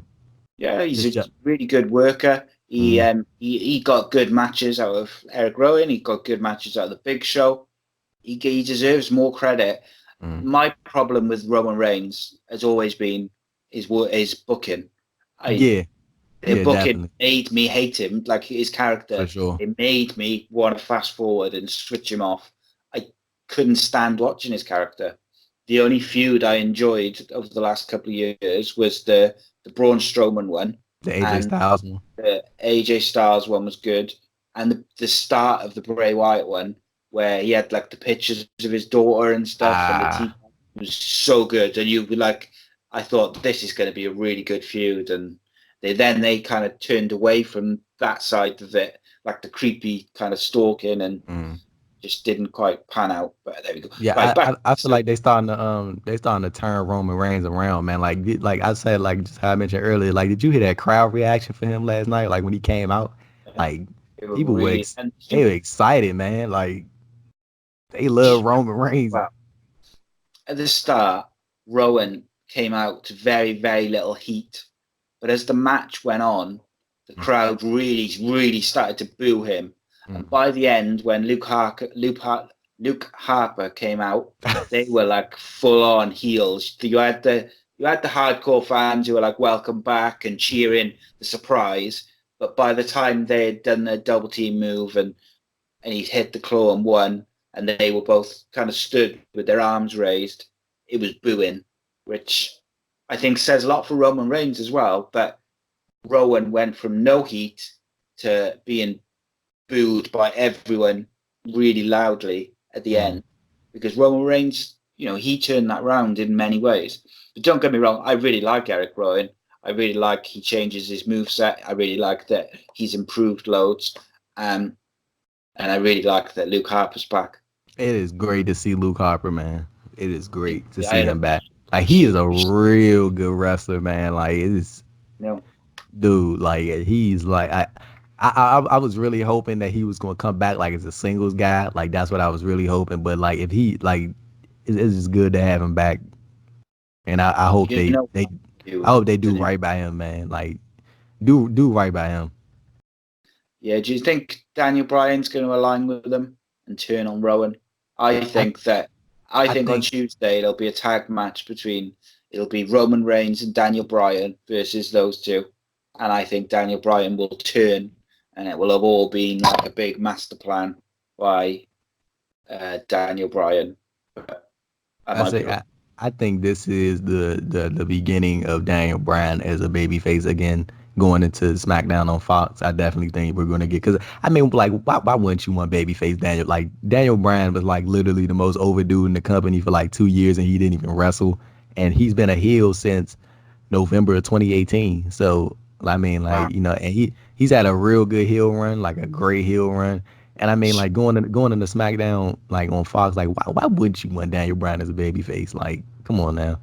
He's Just a really good worker. mm, He got good matches out of Eric Rowan. He got good matches out of the Big Show. He deserves more credit. mm. My problem with Roman Reigns has always been his booking. I Yeah, The yeah, booking definitely made me hate him, like his for character. sure. It made me want to fast forward and switch him off. I couldn't stand watching his character. The only feud I enjoyed over the last couple of years was the Braun Strowman one, The AJ and Styles one. the AJ Styles one was good, and the start of the Bray Wyatt one, where he had like the pictures of his daughter and stuff, and the Ah, team was so good, and you'd be like, I thought this is going to be a really good feud, and they kind of turned away from that side of it, like the creepy kind of stalking, and mm. just didn't quite pan out. But there we go. Yeah, Right back. I feel like they starting to turn Roman Reigns around, man. Like I said, like just how I mentioned earlier, like did you hear that crowd reaction for him last night? Like when he came out, like They were people really, and they were excited, man. Like they love Roman Reigns. well, at the start, Rowan came out to very, very little heat. But as the match went on, the crowd really, really started to boo him. And Mm. by the end, when Luke Harper came out, they were like full on heels. You had the hardcore fans who were like welcome back and cheering the surprise. But by the time they had done their double team move and he hit the claw and won, and they were both kind of stood with their arms raised, it was booing, which I think says a lot for Roman Reigns as well. But Rowan went from no heat to being booed by everyone really loudly at the Mm. end, because Roman Reigns, he turned that round in many ways. But don't get me wrong, I really like Eric Rowan. I really like he changes his moveset. I really like that he's improved loads. And I really like that Luke Harper's back. It is great to see Luke Harper, man. It is great to I see had him back. a Like he is a huge, real good wrestler, man. Like it is, you know, dude. Like he's like I was really hoping that he was gonna come back like as a singles guy. Like that's what I was really hoping. But like if he like, it's just good to have him back. And I hope you know, I hope they do you right by him, man. Like do right by him. yeah. Do you think Daniel Bryan's going to align with them and turn on Rowan? I I think that. I I think on think Tuesday it'll be a tag match between it'll be Roman Reigns and Daniel Bryan versus those two, and I think Daniel Bryan will turn, and it will have all been like a big master plan by Daniel Bryan. But I I might be say wrong. I think this is the beginning of Daniel Bryan as a babyface again, going into SmackDown on Fox. I definitely think we're gonna get, because I mean, like why wouldn't you want babyface Daniel? Like Daniel Bryan was like literally the most overdue in the company for like 2 years, and he didn't even wrestle, and he's been a heel since November of 2018. So I mean, Wow. like and he's had a real good heel run, like a great heel run. And I mean, like going into SmackDown, like on Fox, like why wouldn't you want Daniel Bryan as a babyface? Like, come on now.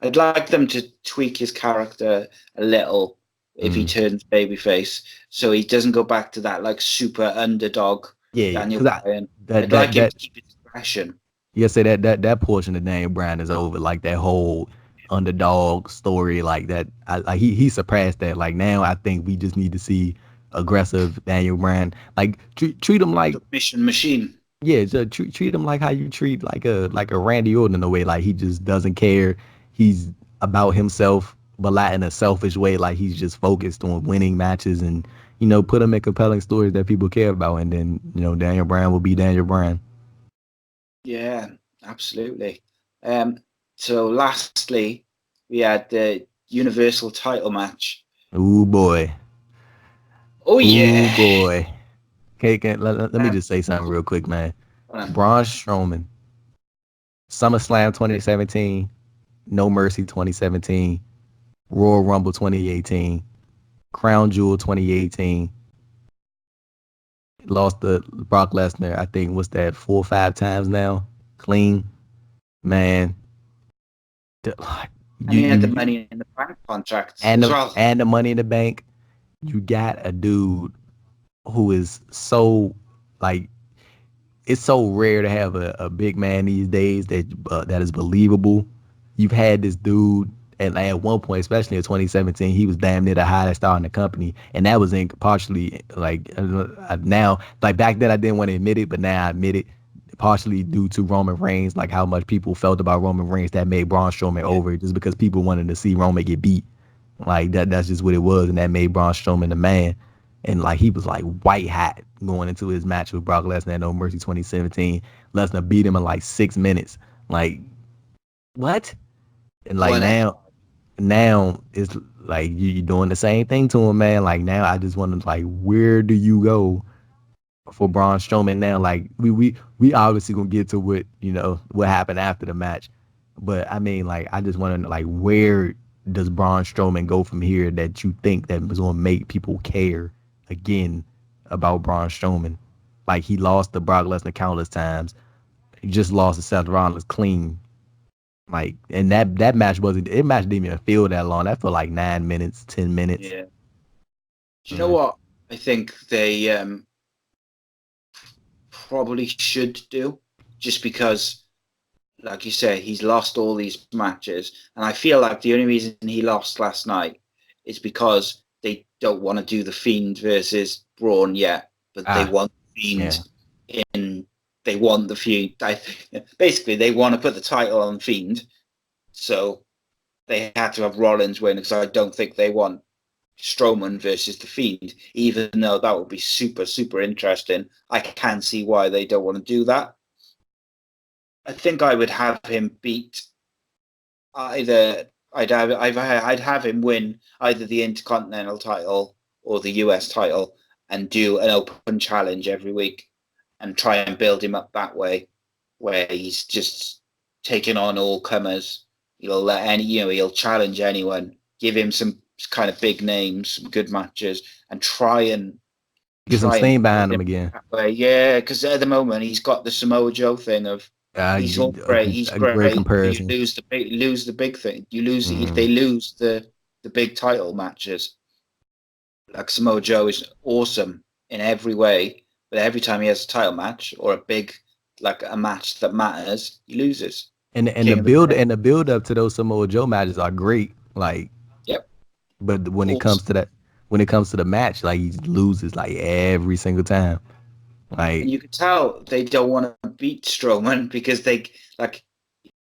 I'd like them to tweak his character a little if he Mm. turns babyface, so he doesn't go back to that like super underdog Yeah, Daniel because I Bryan. that I'd like that him that to keep his expression. you say that portion of Daniel Bryan is over. Like that whole underdog story, like that. Like he surpassed that. Like now, I think we just need to see aggressive Daniel Bryan. Like treat him like, Submission machine. yeah, just treat him like how you treat like a Randy Orton in a way. Like he just doesn't care. He's about himself but not in a selfish way. Like he's just focused on winning matches and put him in compelling stories that people care about. And then Daniel Bryan will be Daniel Bryan. Yeah, absolutely. So lastly, we had the Universal title match. Ooh boy. Oh Ooh yeah. boy. Okay, let me just say something real quick, man. Braun Strowman, SummerSlam 2017, No Mercy 2017, Royal Rumble 2018, Crown Jewel 2018. Lost to Brock Lesnar, I think, what's that, 4 or 5 times now? Clean. Man. And he had the Money in the Bank contracts and as well. And the Money in the Bank. You got a dude who is so, like, it's so rare to have a big man these days that is believable. You've had this dude, and at one point, especially in 2017, he was damn near the highest star in the company, and that was in partially now, like back then I didn't want to admit it, but now I admit it, partially due to Roman Reigns, like how much people felt about Roman Reigns that made Braun Strowman over, just because people wanted to see Roman get beat, like that's just what it was, and that made Braun Strowman the man. And like he was like white hot going into his match with Brock Lesnar at No Mercy 2017. Lesnar beat him in like 6 minutes. Like what? And like now it's like you're doing the same thing to him, man. Like now I just want to, like, where do you go for Braun Strowman now? Like we obviously gonna get to what happened after the match, but I mean, like, I just want to, like, where does Braun Strowman go from here that you think that was gonna make people care again about Braun Strowman? Like, he lost to Brock Lesnar countless times. He just lost to Seth Rollins clean. Like, and that match didn't even feel that long. That felt like 9 minutes, 10 minutes. Yeah. Do you know what I think they probably should do? Just because, like you say, he's lost all these matches, and I feel like the only reason he lost last night is because they don't want to do the Fiend versus Braun yet, but they want the Fiend in. They want the Fiend. Basically, they want to put the title on Fiend, so they had to have Rollins win, because I don't think they want Strowman versus the Fiend, even though that would be super, super interesting. I can see why they don't want to do that. I think I would have him beat either. I'd have him win either the Intercontinental title or the US title, and do an open challenge every week and try and build him up that way, where he's just taking on all comers. He'll challenge anyone, give him some kind of big names, some good matches, and try and get some steam behind him again. Yeah, because at the moment he's got the Samoa Joe thing of he's all great, he's great. Comparison. You lose the big thing. You lose Mm-hmm. They lose the big title matches. Like, Samoa Joe is awesome in every way, but every time he has a title match or a big, like, a match that matters, he loses. And the build up to those Samoa Joe matches are great. Like, yep. But when it comes to the match, like, he loses like every single time. Like, and you can tell they don't want to beat Strowman because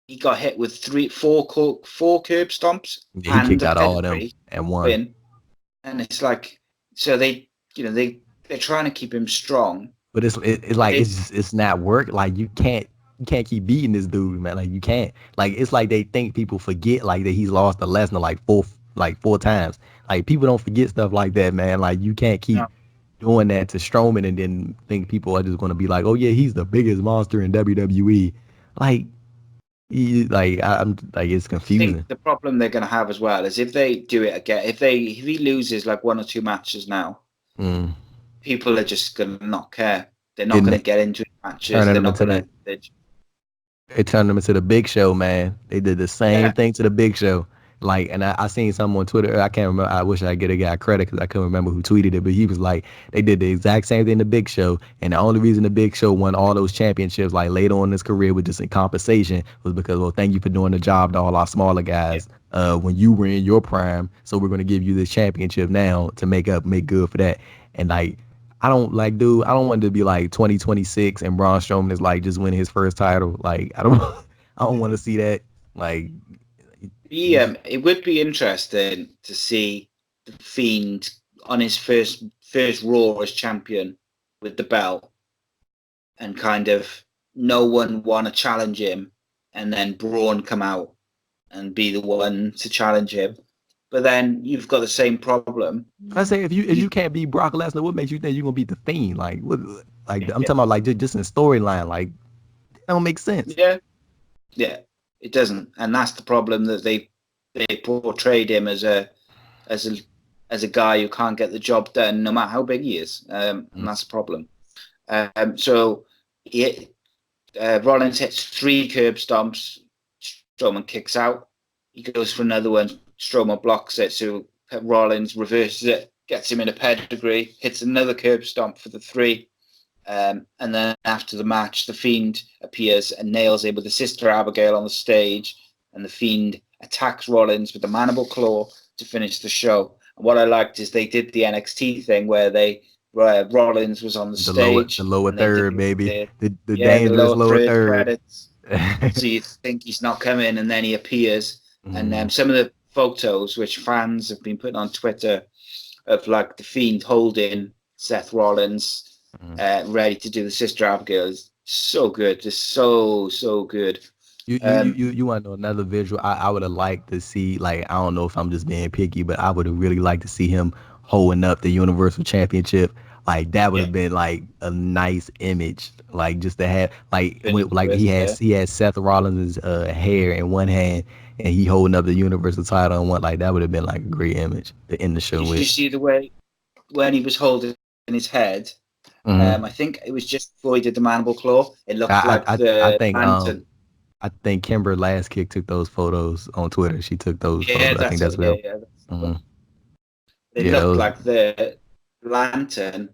he got hit with four curb stomps. He kicked out all of them and won. And it's like, so they're trying to keep him strong. But it's not work. Like, you can't keep beating this dude, man. Like, you can't. Like, it's like they think people forget, like, that he's lost to Lesnar like four times. Like, people don't forget stuff like that, man. Like, you can't keep doing that to Strowman and then think people are just going to be like, oh yeah, he's the biggest monster in WWE. Like, I'm like, it's confusing. I think the problem they're going to have as well is if they do it again, if he loses like 1 or 2 matches now, people are just going to not care. They're not going to get into matches. They're not going to. They turned him into the Big Show, man. They did the same thing to the Big Show. Like, and I seen something on Twitter. I can't remember. I wish I get a guy credit because I couldn't remember who tweeted it. But he was like, they did the exact same thing to Big Show, and the only reason the Big Show won all those championships, like, later on in his career, with just in compensation, was because, well, thank you for doing the job to all our smaller guys when you were in your prime. So we're gonna give you this championship now to make good for that. And like, I don't want it to be like 2026 and Braun Strowman is like just winning his first title. Like, I don't want to see that. Like, it would be interesting to see the Fiend on his first Raw as champion with the belt, and kind of no one want to challenge him, and then Braun come out and be the one to challenge him. But then you've got the same problem. I say if you can't beat Brock Lesnar, what makes you think you're gonna beat the Fiend? Like what? Like I'm talking about like just in storyline. Like that don't make sense. Yeah, it doesn't, and that's the problem, that they portrayed him as a guy who can't get the job done no matter how big he is, and that's the problem. So Rollins hits 3 curb stomps. Strowman kicks out. He goes for another one. Strowman blocks it, so Rollins reverses it, gets him in a pedigree, hits another curb stomp for the 3. And then after the match, the Fiend appears and nails him with the Sister Abigail on the stage, and the Fiend attacks Rollins with the mandible claw to finish the show. And what I liked is they did the NXT thing where Rollins was on the stage, the lower third, baby, the dangerous the lower third. Credits. So you think he's not coming, and then he appears. And some of the photos which fans have been putting on Twitter of like the Fiend holding Seth Rollins, ready to do the Sister Abigail, is so good. Just so good. You want to know another visual? I would have liked to see, like, I don't know if I'm just being picky, but I would have really liked to see him holding up the Universal Championship. Like that would have been like a nice image, like just to have he has Seth Rollins' hair in one hand and he holding up the Universal title in one. Like that would have been like a great image to end the show with. Did you see the way when he was holding in his head? I think it was just before he did the mandible claw. It looked like the lantern. I think Kimber Last Kick took those photos on Twitter. She took those photos. I think that's real. It looked like the lantern.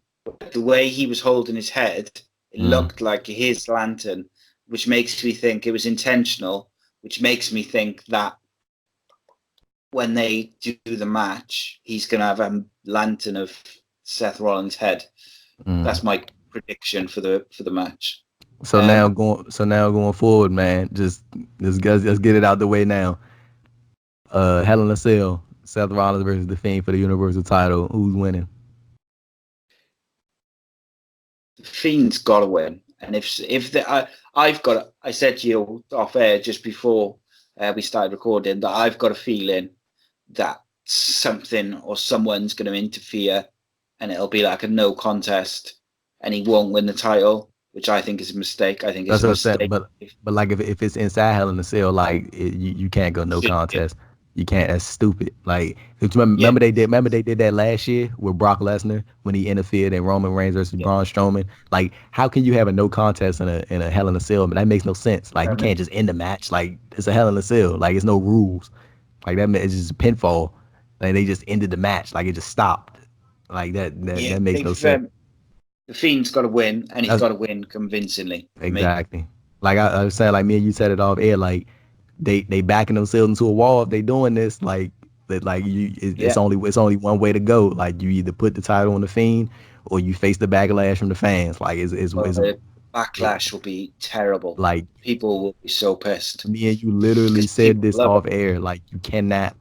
The way he was holding his head, it looked like his lantern, which makes me think it was intentional, which makes me think that when they do the match, he's going to have a lantern of Seth Rollins' head. That's my prediction for the match. So now going forward, man, just let's get it out the way now. Hell in a Cell, Seth Rollins versus The Fiend for the Universal title. Who's winning? The Fiend's got to win, and I said to you off air just before we started recording that I've got a feeling that something or someone's going to interfere, and it'll be like a no contest, and he won't win the title, which I think is a mistake. I think it's a mistake. But like if it's inside Hell in a Cell, like you can't go no contest. You can't. That's stupid. Like remember they did that last year with Brock Lesnar when he interfered in Roman Reigns versus Braun Strowman. Like how can you have a no contest in a Hell in a Cell? But that makes no sense. Like you can't just end the match. Like it's a Hell in a Cell. Like it's no rules. Like that it's just a pinfall. Like they just ended the match. Like it just stopped. Like that makes no sense. The Fiend's got to win, and he's got to win convincingly. Exactly. Like I was saying, like me and you said it off air. Like they backing themselves into a wall if they doing this. Like that. Like it's only one way to go. Like you either put the title on the Fiend or you face the backlash from the fans. Like the backlash will be terrible. Like people will be so pissed. Me and you literally said this off air. Like you cannot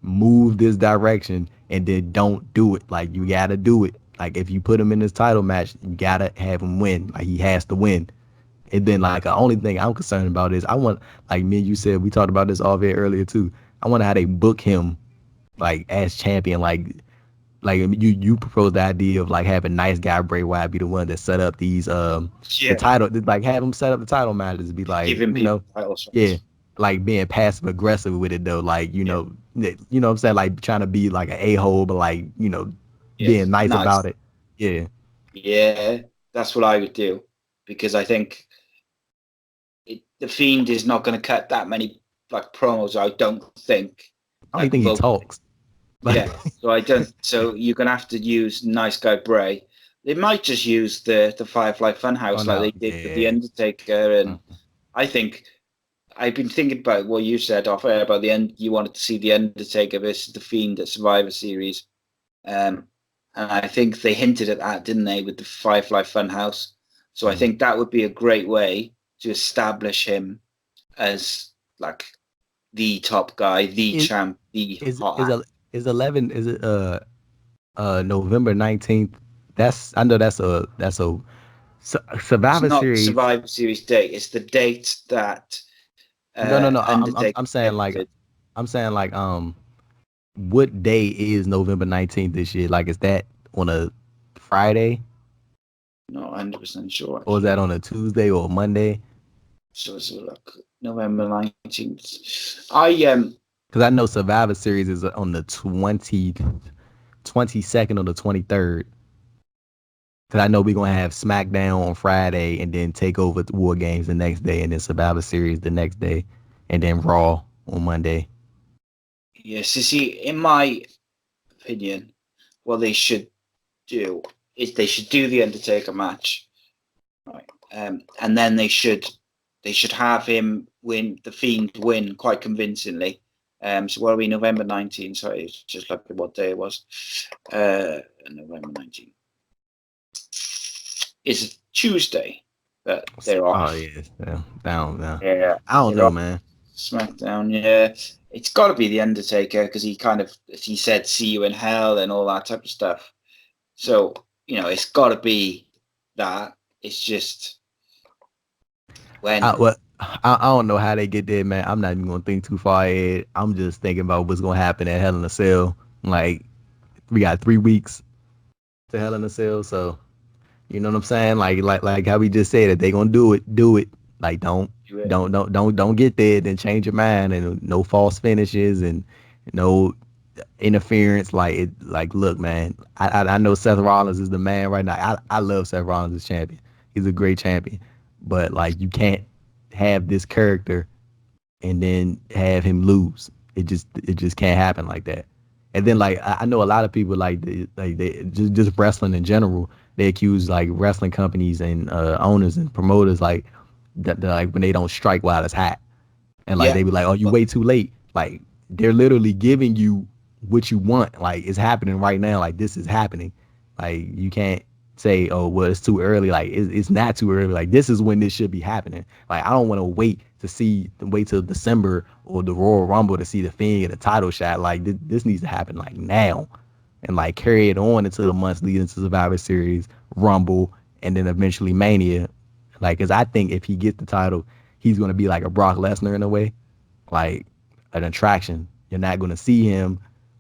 move this direction and then don't do it. Like you gotta do it. Like if you put him in this title match, you gotta have him win. Like he has to win. And then like the only thing I'm concerned about is I want, like me and you said, we talked about this off air earlier too. I wonder how they book him like as champion. Like you proposed the idea of like having nice guy Bray Wyatt be the one that set up these the title, like have him set up the title matches, be like title shots. Like being passive aggressive with it though, like you know what I'm saying, like trying to be like an a-hole, but like being nice about it. Yeah, that's what I would do, because I think the Fiend is not going to cut that many like promos. I don't think. I don't think he talks. So I don't. So you're going to have to use nice guy Bray. They might just use the Firefly Funhouse they did with the Undertaker, and I think I've been thinking about what you said off air about the end. You wanted to see the Undertaker versus the Fiend at Survivor Series, and I think they hinted at that, didn't they, with the Firefly Funhouse? So I think that would be a great way to establish him as like the top guy, the Is champ, the is hot is act. a is 11? Is it November 19th? I know that's a It's Survivor not the Series. Survivor Series date. It's the date that No. Undertaker I'm saying like debuted. what day is November 19th this year? Like, is that on a Friday Not 100% sure or is that actually. on a Tuesday or a Monday? So let's have a look. November 19th. I Because I know Survivor Series is on the 22nd or the 23rd. Because I know we're going to have SmackDown on Friday and then take over War Games the next day and then Survivor Series the next day and then Raw on Monday. yes, you see, in my opinion, what they should do is they should do the Undertaker match, right? And then they should have him win, the Fiend win quite convincingly. So what are we? November 19th. Sorry, it's just like what day it was. November 19th is Tuesday that they're Oh, off. yeah. Down. Yeah, I don't they're know, off man. SmackDown. Yeah, it's got to be the Undertaker because he said "see you in hell" and all that type of stuff. So it's got to be that. It's just when. Well, I don't know how they get there, man. I'm not even gonna think too far ahead. I'm just thinking about what's gonna happen at Hell in a Cell. Like, we got 3 weeks to Hell in a Cell, so you know what I'm saying? Like how we just said, if they gonna do it, do it. Like, don't get there, then change your mind, and no false finishes and no interference. Look, man. I know Seth Rollins is the man right now. I love Seth Rollins as champion. He's a great champion, but like, you can't have this character and then have him lose. It just can't happen like that. And then, like, I know a lot of people, they just wrestling in general. They accuse like wrestling companies and owners and promoters, like, that like when they don't strike while it's hot, and like Yeah, they be like, "Oh, you but way too late." Like, they're literally giving you what you want. Like, it's happening right now. Like, this is happening. Like, you can't say, "Oh, well, it's too early." Like, it's not too early. Like, this is when this should be happening. Like, I don't want to wait till December or the Royal Rumble to see the Fiend get a title shot. Like, this needs to happen like now, and like carry it on into the months leading to Survivor Series, Rumble, and then eventually Mania. Like, cause I think if he gets the title, he's gonna be like a Brock Lesnar in a way, like an attraction. You're not gonna see him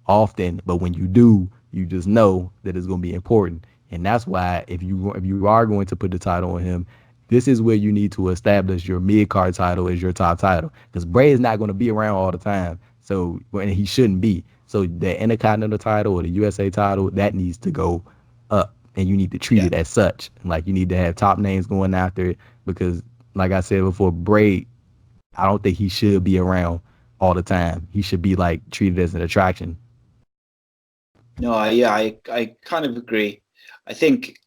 often, but when you do, you just know that it's gonna be important. And that's why if you are going to put the title on him, this is where you need to establish your mid card title as your top title, because Bray is not going to be around all the time. So when he shouldn't be. So the Intercontinental title or the USA title, that needs to go up, and you need to treat yeah, it as such. Like, you need to have top names going after it, because, like I said before, Bray, I don't think he should be around all the time. He should be like treated as an attraction. no, I kind of agree. I think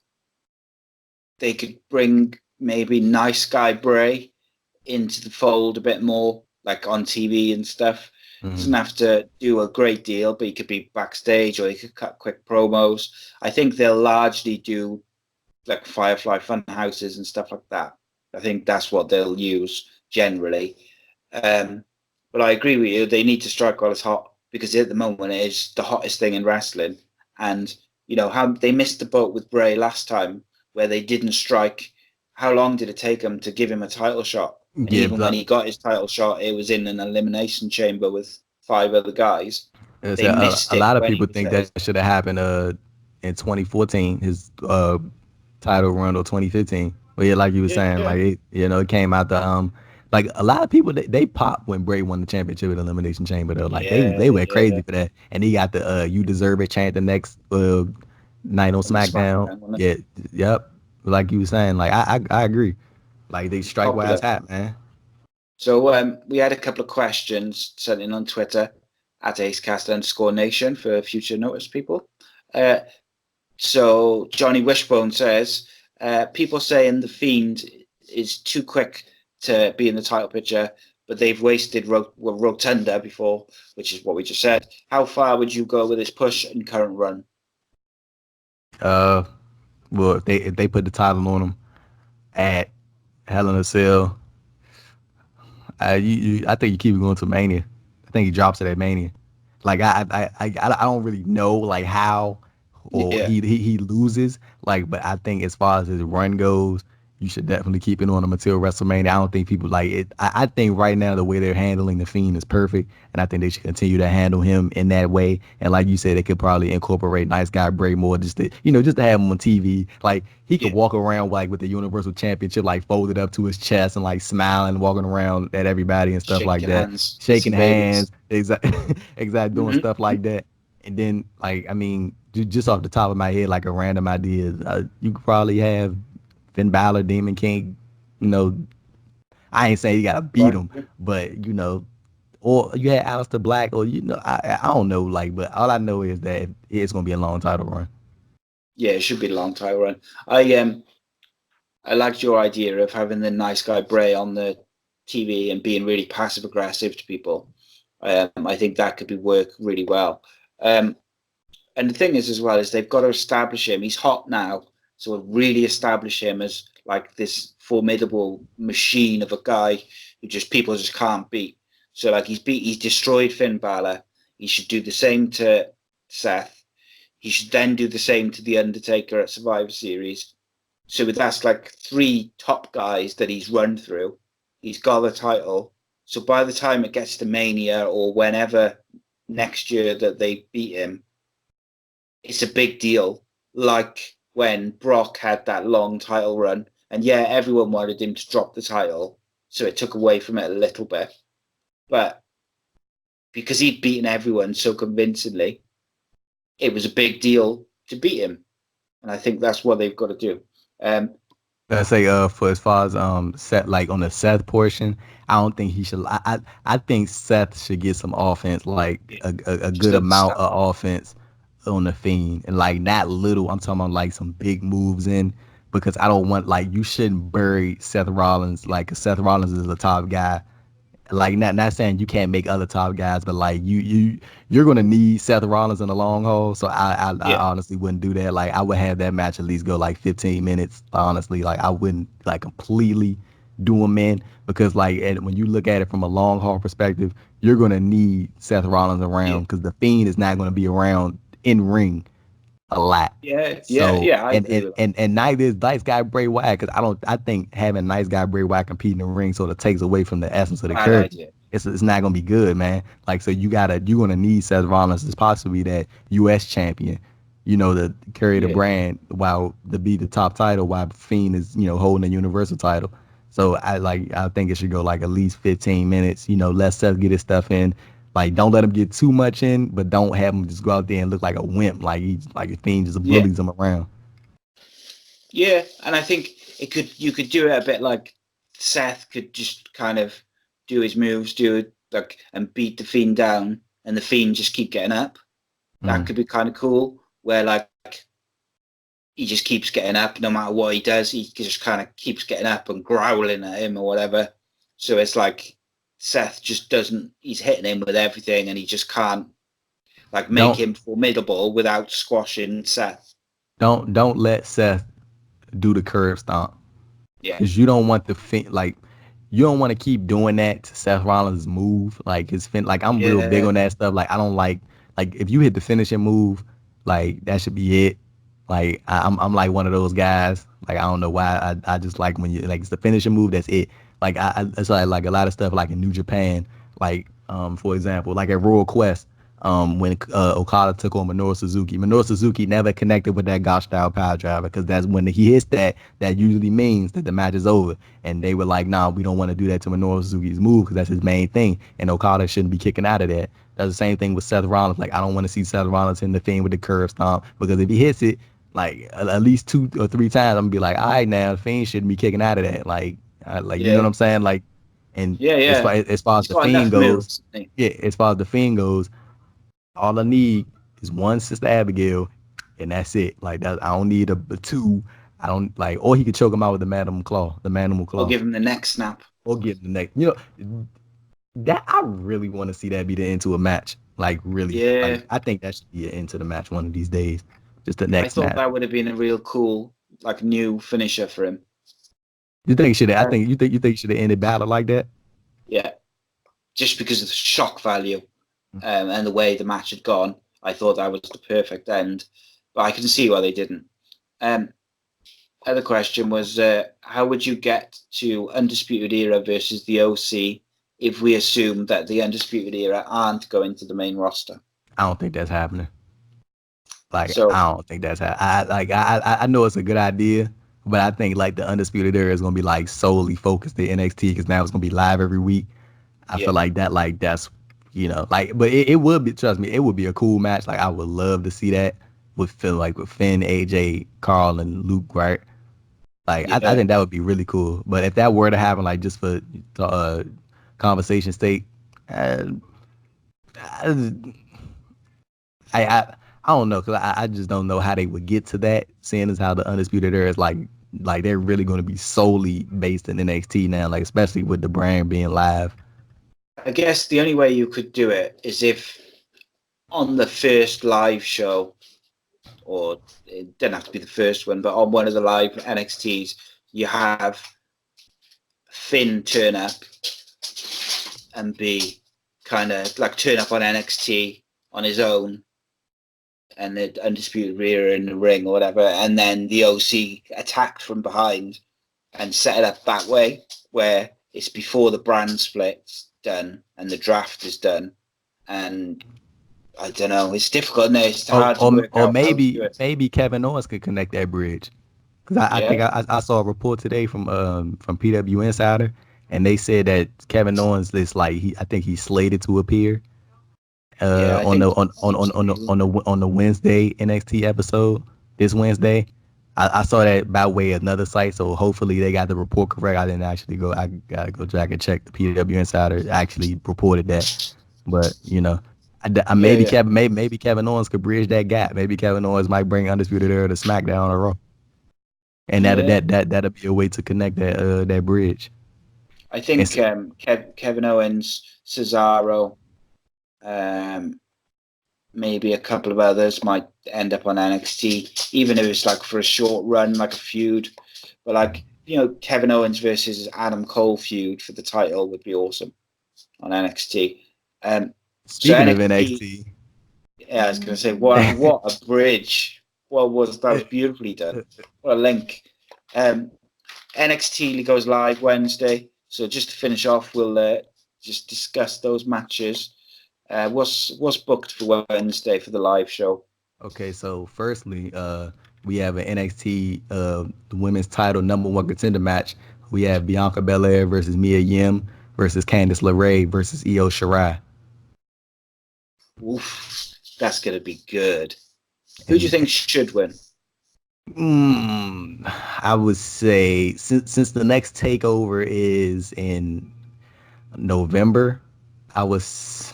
they could bring maybe nice guy Bray into the fold a bit more, like on TV and stuff. Mm-hmm. Doesn't have to do a great deal, but he could be backstage or he could cut quick promos. I think they'll largely do like Firefly fun houses and stuff like that. I think that's what they'll use generally. Um, but I agree with you. They need to strike while it's hot because at the moment it is the hottest thing in wrestling. And how they missed the boat with Bray last time, where they didn't strike. How long did it take them to give him a title shot? And Yeah, even when he got his title shot, it was in an elimination chamber with 5 other guys. They a missed it lot of when he people was think there. that should have happened in 2014, his title run, or 2015. But yeah, like you were saying, Yeah, like, it came out the like, a lot of people, they pop when Bray won the championship at Elimination Chamber, though. Like, they yeah, went yeah. crazy for that, and he got the "You Deserve It" chant the next night on On the SmackDown. SmackDown, wasn't it? Yeah, yep. Like you were saying, like, I agree. Like, they strike while it's Popular. hot, man. So we had a couple of questions sent in on Twitter at ACEcast_Nation for future notice people. Uh, so Johnny Wishbone says, people saying the Fiend is too quick to be in the title picture, but they've wasted Rotunda before, which is what we just said. How far would you go with this push and current run? Uh, well, if they put the title on him at Hell in a Cell, I think you keep it going to Mania. I think he drops it at Mania. Like I don't really know like how or Yeah. he loses. Like, but I think as far as his run goes, you should definitely keep it on him until WrestleMania. I don't think people like it. I think right now the way they're handling the Fiend is perfect, and I think they should continue to handle him in that way. And like you said, they could probably incorporate Nice Guy Bray more, just to just to have him on TV. Like he could Yeah. walk around like with the Universal Championship like folded up to his chest and like smiling, walking around at everybody and stuff like Shaking that, hands with shaking some babies. hands, exactly doing Hmm. stuff like that. And then, like, I mean, just off the top of my head, like a random idea, you could probably have Finn Balor, Demon King. You know, I ain't saying you gotta beat Right. him, but or you had Aleister Black, or I don't know, like, but all I know is that it's gonna be a long title run. Yeah, it should be a long title run. I liked your idea of having the nice guy Bray on the TV and being really passive aggressive to people. I think that could be work really well. Um, and the thing is, as well, is they've got to establish him. He's hot now, so really establish him as like this formidable machine of a guy who just people just can't beat. So like he's destroyed Finn Balor. He should do the same to Seth. He should then do the same to the Undertaker at Survivor Series. So that's like three top guys that he's run through. He's got the title. So by the time it gets to Mania or whenever next year that they beat him, it's a big deal. Like when Brock had that long title run, and yeah, everyone wanted him to drop the title, so it took away from it a little bit. But because he'd beaten everyone so convincingly, it was a big deal to beat him, and I think that's what they've got to do. Um, I say for as far as Seth, like on the Seth portion, I don't think he should. I think Seth should get some offense, like a just good at the amount start. of offense on the Fiend, and like not little. I'm talking about like some big moves in, because I don't want, like, you shouldn't bury Seth Rollins, like 'cause Seth Rollins is the top guy. Like, not saying you can't make other top guys, but like you're gonna need Seth Rollins in the long haul. So I Yeah, honestly wouldn't do that. Like, I would have that match at least go like 15 minutes. Honestly, like I wouldn't like completely do them in, because like when you look at it from a long haul perspective, you're gonna need Seth Rollins yeah, around, because the Fiend is not gonna be around in ring a lot. yeah, yeah, So yeah. I agree with that. and nice guy Bray Wyatt, because I think having nice guy Bray Wyatt compete in the ring sort of takes away from the essence of the Bad character. idea. It's not gonna be good, man. Like, so you're gonna need Seth Rollins as possibly that U.S. champion, to carry the Yeah, brand while to be the top title, while Fiend is holding the Universal title. So I think it should go like at least 15 minutes. Let Seth get his stuff in. Like, don't let him get too much in, but don't have him just go out there and look like a wimp, like he's like a Fiend just yeah, bullies him around. yeah. And I think you could do it a bit like Seth could just kind of do his moves, do it like and beat the Fiend down, and the Fiend just keep getting up. That Mm. could be kind of cool. Where like he just keeps getting up, no matter what he does, he just kind of keeps getting up and growling at him or whatever. So it's like Seth just doesn't. He's hitting him with everything, and he just can't like make Don't him formidable without squashing Seth. don't let Seth do the curb stomp, Yeah, because you don't want like, you don't want to keep doing that to Seth Rollins' move. Like like, I'm real big yeah, on that stuff. Like, I don't like if you hit the finishing move, like that should be it. Like, I'm like one of those guys. Like, I don't know why I just like when you like it's the finishing move. That's it. Like, it's like a lot of stuff like in New Japan. Like, for example, like at Royal Quest. When Okada took on Minoru Suzuki never connected with that God style power driver, because that's when he hits that usually means that the match is over. And they were like, nah, we don't want to do that to Minoru Suzuki's move, because that's his main thing. And Okada shouldn't be kicking out of that. That's the same thing with Seth Rollins. Like, I don't want to see Seth Rollins in the Fiend with the curve stomp, because if he hits it like at least 2 or 3 times, I'm gonna be like, all right, now the Fiend shouldn't be kicking out of that. Like, you know what yeah, I'm saying? Like, and yeah, yeah. as far as He's the got Fiend enough goes, moves. Hasn't yeah, as far as the Fiend goes, all I need is one Sister Abigail, and that's it. Like that, I don't need a two. I don't like, or he could choke him out with the manimal Or claw, give him the neck snap. or get the neck. That I really want to see that be the end to a match. Like, really, like Yeah, I think that should be an end to the match one of these days. Just the I next thought snap. that would have been a real cool like new finisher for him. You think should? I Uh, think you think you should have ended battle like that. yeah, just because of the shock value and the way the match had gone. I thought that was the perfect end, but I can see why they didn't. Other question was, how would you get to Undisputed Era versus the OC if we assume that the Undisputed Era aren't going to the main roster? I don't think that's happening. Like, so, I don't think that's happening. I know it's a good idea, but I think like the Undisputed Era is gonna be like solely focused to NXT because now it's gonna be live every week. I feel like that, like that's, but it would be, trust me, it would be a cool match. Like I would love to see that with Finn, AJ, Carl, and Luke, right? Like I think that would be really cool. But if that were to happen, like just for conversation sake, I don't know, because I just don't know how they would get to that, seeing as how the Undisputed Era is like they're really going to be solely based in NXT now, like especially with the brand being live. I guess the only way you could do it is if on the first live show, or it doesn't have to be the first one, but on one of the live NXTs, you have Finn turn up and be kind of like turn up on NXT on his own, and the Undisputed Era in the ring or whatever, and then the OC attacked from behind and set it up that way, where it's before the brand split's done and the draft is done. And I don't know, it's difficult. No, it's hard to work out. Maybe Kevin Owens could connect that bridge. Because I think I saw a report today from PW Insider, and they said that Kevin Owens is like I think he's slated to appear on the Wednesday NXT episode this Wednesday. I saw that by way of another site, so hopefully they got the report correct. I didn't actually go. I gotta go back and check. The PW Insider actually reported that, but maybe Kevin Owens could bridge that gap. Maybe Kevin Owens might bring Undisputed Era to SmackDown or Raw, and that'll be a way to connect that bridge. I think Kevin Owens, Cesaro, maybe a couple of others might end up on NXT, even if it's like for a short run, like a feud. But like, Kevin Owens versus Adam Cole feud for the title would be awesome on NXT. Speaking of NXT, yeah, I was going to say, what a bridge! That was beautifully done. What a link. NXT goes live Wednesday, so just to finish off, we'll just discuss those matches. What's booked for Wednesday for the live show? Okay, so firstly, we have an NXT the women's title #1 contender match. We have Bianca Belair versus Mia Yim versus Candice LeRae versus Io Shirai. Oof, that's gonna be good. Who do you think should win? I would say since the next takeover is in November, I was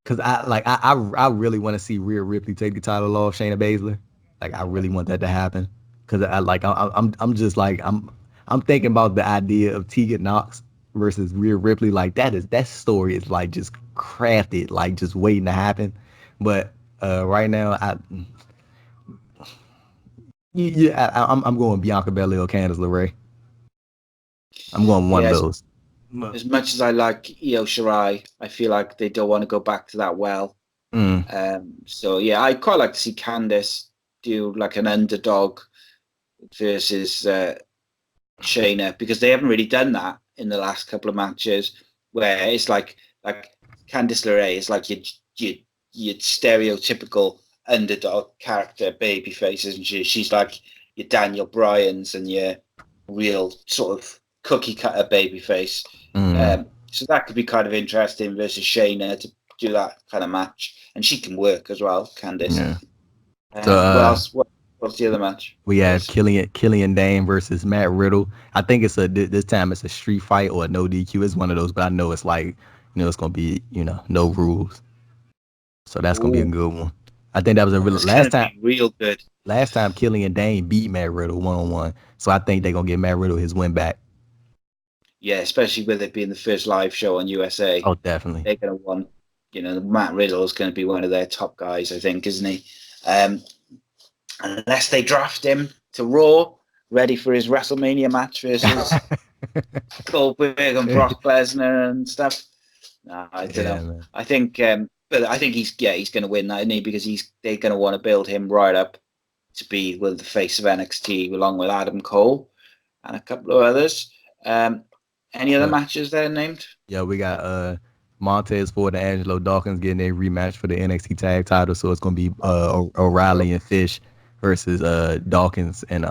because I really want to see Rhea Ripley take the title off Shayna Baszler. Like I really want that to happen because I'm thinking about the idea of Tegan Nox versus Rhea Ripley. Like that story is like just crafted, like just waiting to happen. But right now I'm going Bianca Belair or Candice LeRae. I'm going one of those. As much as I like Io Shirai, I feel like they don't want to go back to that well. So yeah, I'd quite like to see Candice do like an underdog versus Shayna, because they haven't really done that in the last couple of matches, where it's like Candice LeRae is like your stereotypical underdog character babyface, isn't she? She's like your Daniel Bryan's and your real sort of cookie cutter babyface. So that could be kind of interesting versus Shayna to do that kind of match, and she can work as well, Candice. Yeah. So what else? What's the other match? We have Killian Dane versus Matt Riddle. I think it's this time it's a street fight or a no DQ. It's one of those, but I know it's like it's gonna be no rules. So that's gonna be a good one. I think that was real good. Last time Killian Dane beat Matt Riddle 1-on-1, so I think they're gonna give Matt Riddle his win back. Yeah, especially with it being the first live show on USA. Oh, definitely. They're gonna want, Matt Riddle is going to be one of their top guys, I think, isn't he? Unless they draft him to Raw, ready for his WrestleMania match versus Goldberg and Brock Lesnar and stuff. No, I don't Yeah, know. man. I think, but I think he's going to win that, isn't he? Because they're going to want to build him right up to be with the face of NXT, along with Adam Cole and a couple of others. Any other Yeah, matches there named? yeah, we got Montez Ford and Angelo Dawkins getting a rematch for the NXT tag title. So it's gonna be O'Reilly and Fish versus Dawkins and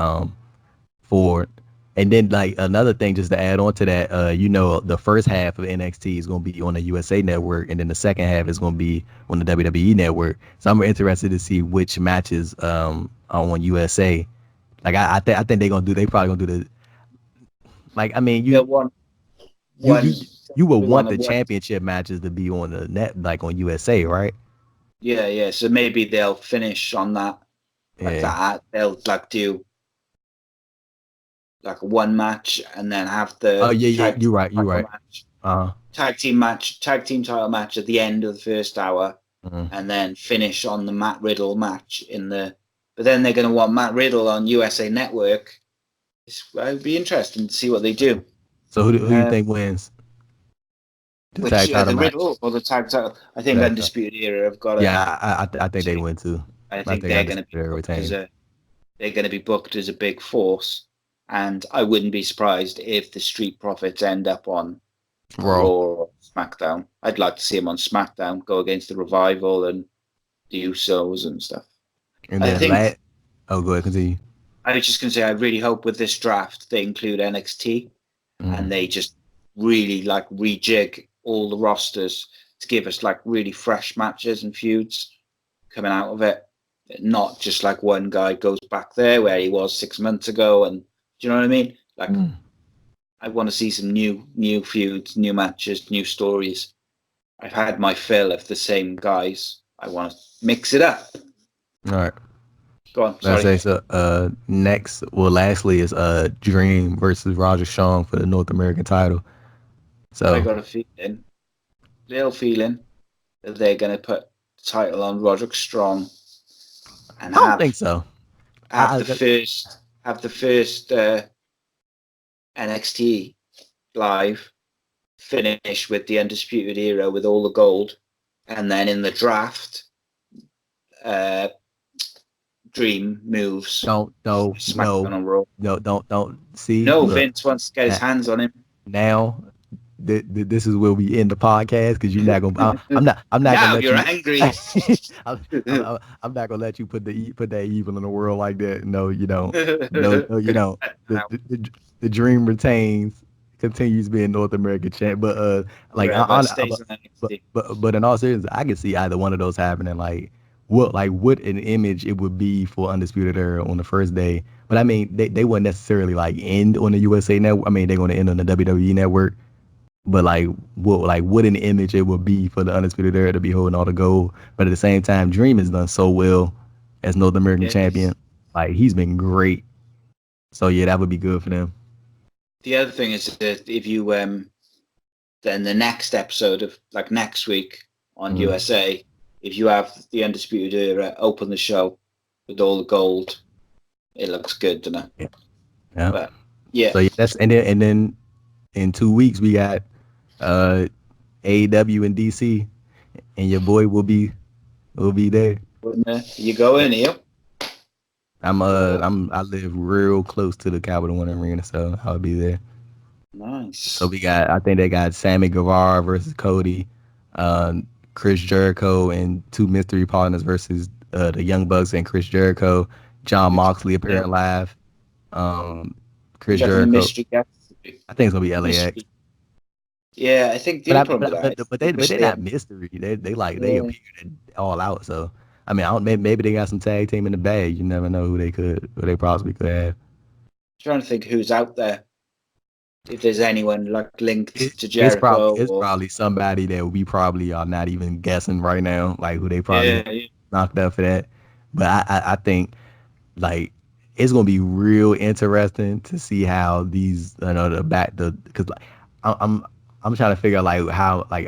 Ford. And then like another thing, just to add on to that, the first half of NXT is gonna be on the USA Network, and then the second half is gonna be on the WWE Network. So I'm interested to see which matches are on USA. Like I think they probably gonna do the like I mean Yeah, one, you one, you you would we want want the one. championship matches to be on the net like on USA, right? Yeah, yeah. So maybe they'll finish on that, like Yeah. that. They'll like do like one match and then have the Oh yeah, yeah. You're right. You're title right. match, Uh. tag team title match at the end of the first hour, Mhm. and then finish on the Matt Riddle match in the. But then they're going to want Matt Riddle on USA Network. It would be interesting to see what they do. So who you Uh, think wins the which tag title the match? Riddle or the tag title? I think Tag title. Undisputed Era have got to. Yeah, I think they win too. I I think think they're going to be Undisputed booked as retain. a big force, and I wouldn't be surprised if the Street Profits end up on Raw. Raw or SmackDown. I'd like to see them on SmackDown go against the Revival and the Usos and stuff. And I then think oh, go ahead, continue. I was just going to say I really hope with this draft they include NXT and Mm. they just really like rejig all the rosters to give us like really fresh matches and feuds coming out of it. Not just like one guy goes back there where he was 6 months ago, and do you know what I mean? Like Mm. I want to see some new feuds, new matches, new stories. I've had my fill of the same guys. I want to mix it up. All right. Go on, Let's sorry. say so. Lastly is Dream versus Roger Strong for the North American title. I So got a real feeling that they're going to put the title on Roderick Strong and I don't think so. have the first NXT live finish with the Undisputed Era with all the gold, and then in the draft, uh, Dream moves don't no SmackDown no and Raw. no don't see No, look Vince wants to get his na- hands on him. now. This is where we end the podcast because you're not gonna. I'm not gonna Now let you're you. angry. I'm not gonna let you put that evil in the world like that. No, you don't. No, you don't. The dream retains, continues being North American champ. But like Forever stays in but NXT. in all seriousness, I can see either one of those happening. What an image it would be for Undisputed Era on the first day. But I mean, they wouldn't necessarily like end on the USA network. I mean, they're gonna end on the WWE network. But what an image it would be for the Undisputed Era to be holding all the gold. But at the same time, Dream has done so well as North American Yes. champion. Like he's been great. So yeah, that would be good for them. The other thing is that if you then the next episode of like next week on Mm. USA, if you have the Undisputed Era open the show with all the gold, it looks good, doesn't it? Yeah. Yeah. But yeah, So yeah, that's and then in 2 weeks we got uh AEW and DC, and your boy will be there. you go in here. I live real close to the Capital One Arena, so I'll be there. So Nice. I think they got Sammy Guevara versus Cody, Chris Jericho and two mystery partners versus the Young Bucks and Chris Jericho. John Moxley Yeah, appearing live. Chris definitely Jericho. mystery guest. I think it's gonna be LAX. Mystery. Yeah, I think the only problem with that is But they're not mystery. They yeah, appeared all out. So I mean, I don't, maybe they got some tag team in the bag. You never know who they possibly could have. trying to think who's out there. If there's anyone like linked to It's Jericho it's or probably somebody that we probably are not even guessing right now, like who they probably yeah, yeah. knocked up for that. But I think like it's gonna be real interesting to see how these the back the because like I'm I'm trying to figure out like how like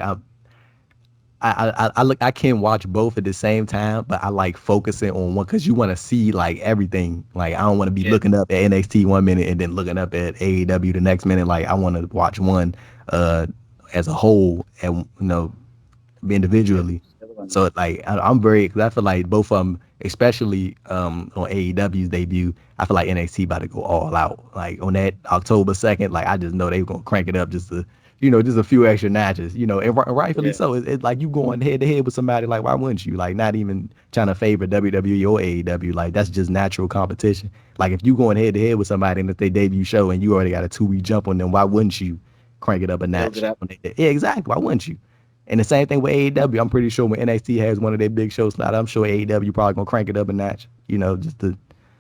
I can watch both at the same time, but I like focusing on one because you want to see like everything. Like I don't want to be Yeah, looking up at NXT 1 minute and then looking up at AEW the next minute. Like I want to watch one uh as a whole and yeah. individually. The other one. So like I'm very, cause I feel like both of them, especially on AEW's debut, I feel like NXT about to go all out. Like on that October 2nd, like I just know they were gonna crank it up just to, just a few extra matches, and rightfully Yeah, so. It's like you going head to head with somebody. Like why wouldn't you? Like not even trying to favor WWE or AEW. Like that's just natural competition. Like if you going head to head with somebody and it's their debut show and you already got a 2 week jump on them, why wouldn't you crank it up a build notch? it up. Yeah, exactly. Why wouldn't you? And the same thing with AEW. I'm pretty sure when NXT has one of their big shows slot, I'm sure AEW probably gonna crank it up a notch. Just to.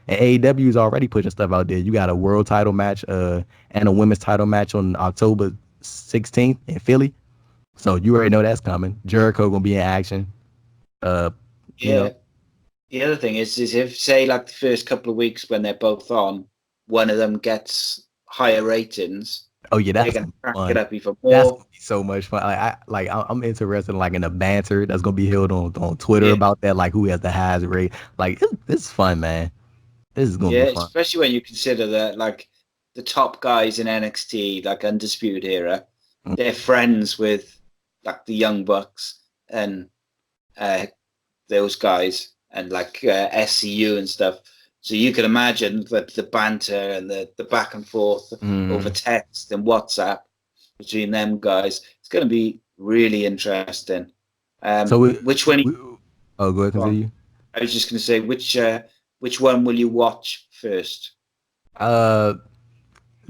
And AEW is already pushing stuff out there. You got a world title match, and a women's title match on October 16th in Philly. So you already know that's coming. Jericho gonna be in action. Uh, you Yeah. know. The other thing is if say like the first couple of weeks when they're both on, one of them gets higher ratings, Oh yeah, they're that's gonna gonna be crack it fun. up even That's more. gonna be so much fun. I'm interested in like in the banter that's gonna be held on Twitter Yeah, about that. Like who has the highest rate. Like it's fun, man. This is gonna yeah, be fun. especially when you consider that like the top guys in NXT, like Undisputed Era, they're friends with like the Young Bucks and uh, those guys and like SCU and stuff. So you can imagine that the banter and the back and forth over Mm. text and WhatsApp between them guys. It's going to be really interesting. So Which one? we oh, go ahead, Go on. continue. I was just going to say which one will you watch first? Uh,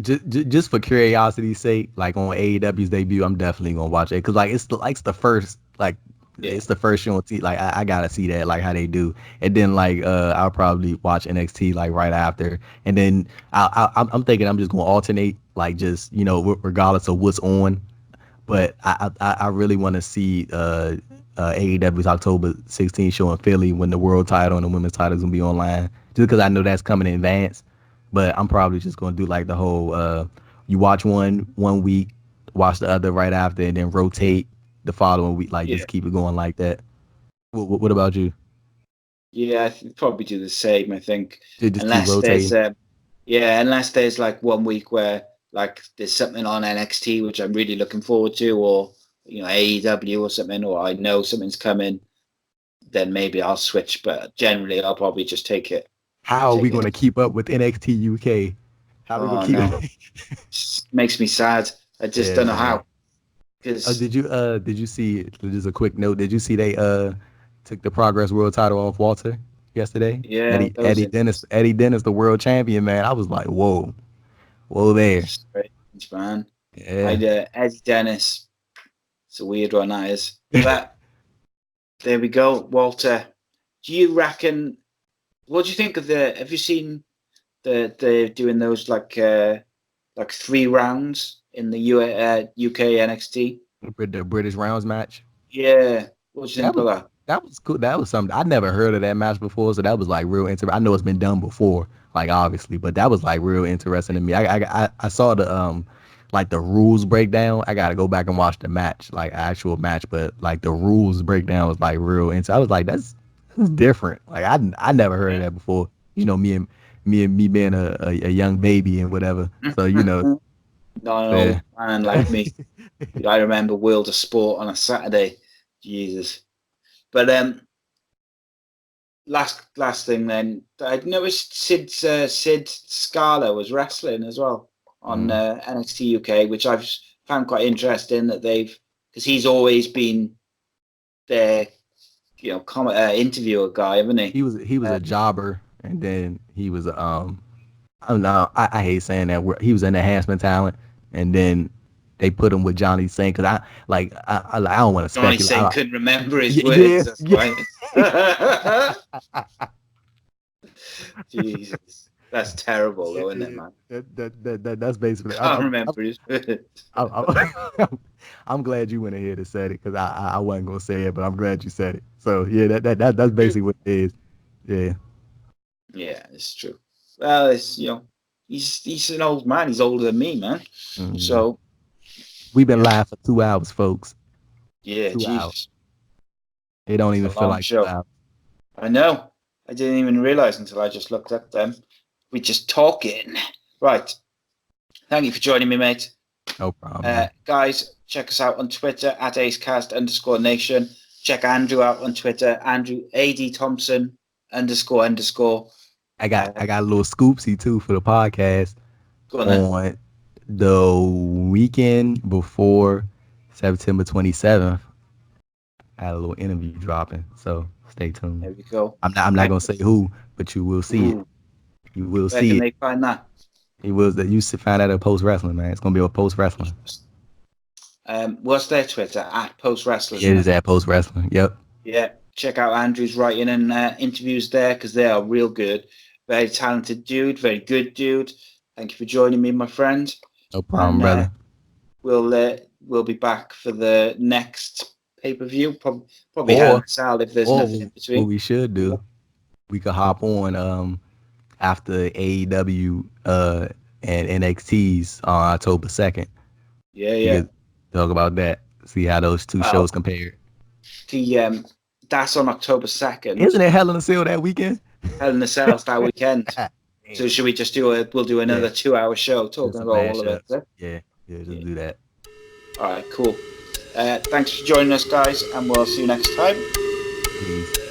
just for curiosity's sake, like on AEW's debut, I'm definitely gonna watch it because like it's the first Yeah, it's the first show on T. Like I gotta see that like how they do, and then like I'll probably watch NXT like right after, and then I'm thinking I'm just gonna alternate like just regardless of what's on, but I really want to see AEW's October 16th show in Philly when the world title and the women's title is gonna be online. Just because I know that's coming in advance, but I'm probably just gonna do like the whole you watch one week, watch the other right after, and then rotate the following week. Like yeah, just keep it going like that. What about you? yeah. I think probably do the same. I think Just keep unless there's rotating. yeah, unless there's like one week where like there's something on NXT which I'm really looking forward to, or AEW or something, or I know something's coming, then maybe I'll switch. But generally, I'll probably just take it. How are we Take it. gonna keep up with NXT UK? How are we gonna Oh keep? no, it makes me sad. I just Yeah, don't know man. how. Because Did you see, just a quick note, did you see they took the Progress World title off Walter yesterday? yeah, Eddie that was Eddie Dennis interesting. Eddie Dennis, the world champion, man. I was like, whoa there. Strange, man. Yeah. Eddie Dennis. It's a weird one, that is. But there we go, Walter. Do you reckon? What do you think of the? Have you seen they're doing those like 3 rounds in the UK NXT? With the British rounds match. Yeah. What do you That think was of that? that was cool. That was something I never heard of that match before, so that was like real interesting. I know it's been done before, like obviously, but that was like real interesting to me. I saw the like the rules breakdown. I gotta go back and watch the match, like actual match, but like the rules breakdown was like real interesting. I was like, that's different. Like I never heard of Yeah. that before. Me being a young baby and whatever. So Not an yeah. old man like me. I remember World of Sport on a Saturday. Jesus. But last thing then, I noticed Sid Scala was wrestling as well on Mm. NXT UK, which I've found quite interesting that they've because he's always been their interviewer guy, haven't he? He was Uh, a jobber, and then he was I don't know. I hate saying that word. He was an enhancement talent, and then they put him with Johnny Singh because I don't want to Johnny speculate. Singh couldn't remember his Yeah, words. That's yeah. why. Jesus, that's terrible, though, isn't it, Yeah. man? That's basically. Can't remember his words. I'm glad you went ahead and said it because I wasn't gonna say it, but I'm glad you said it. So yeah, that's basically what it is. Yeah. Yeah, it's true. Well, he's an old man. He's older than me, man. Mhm. So We've been yeah, live for 2 hours, folks. yeah, 2 hours. Jesus. It don't It's even a feel long like show. 2 hours. I know. I didn't even realize until I just looked at them. We're just talking. Right. Thank you for joining me, mate. No problem. Guys, check us out on Twitter at ACEcast_nation. Check Andrew out on Twitter, Andrew AD Thompson __. I got a little scoopsy too for the podcast Go on then. on the weekend before September 27th. I had a little interview dropping, so stay tuned. There we go. I'm not gonna say who, but you will see it. You will Where see can it. they find that? It was that you should find out at Post Wrestling, man. It's gonna be a Post Wrestling. What's their Twitter? At Post Wrestlers. It is at Post Wrestling. Yep. Yeah, check out Andrew's writing and interviews there because they are real good. Very talented dude, very good dude. Thank you for joining me, my friend. No problem, And brother. we'll be back for the next pay-per-view, probably Hell in a Cell if there's nothing in between. What we should do, we could hop on after AEW and NXT's on October 2nd. Yeah. We could talk about that. See how those two shows compare. That's on October 2nd. Isn't it Hell in a Cell that weekend? Hell in a Cell's that weekend. So should we just we'll do another 2-hour show talking about all of it? Yeah, just do that. All right, cool. Thanks for joining us, guys, and we'll see you next time. Peace.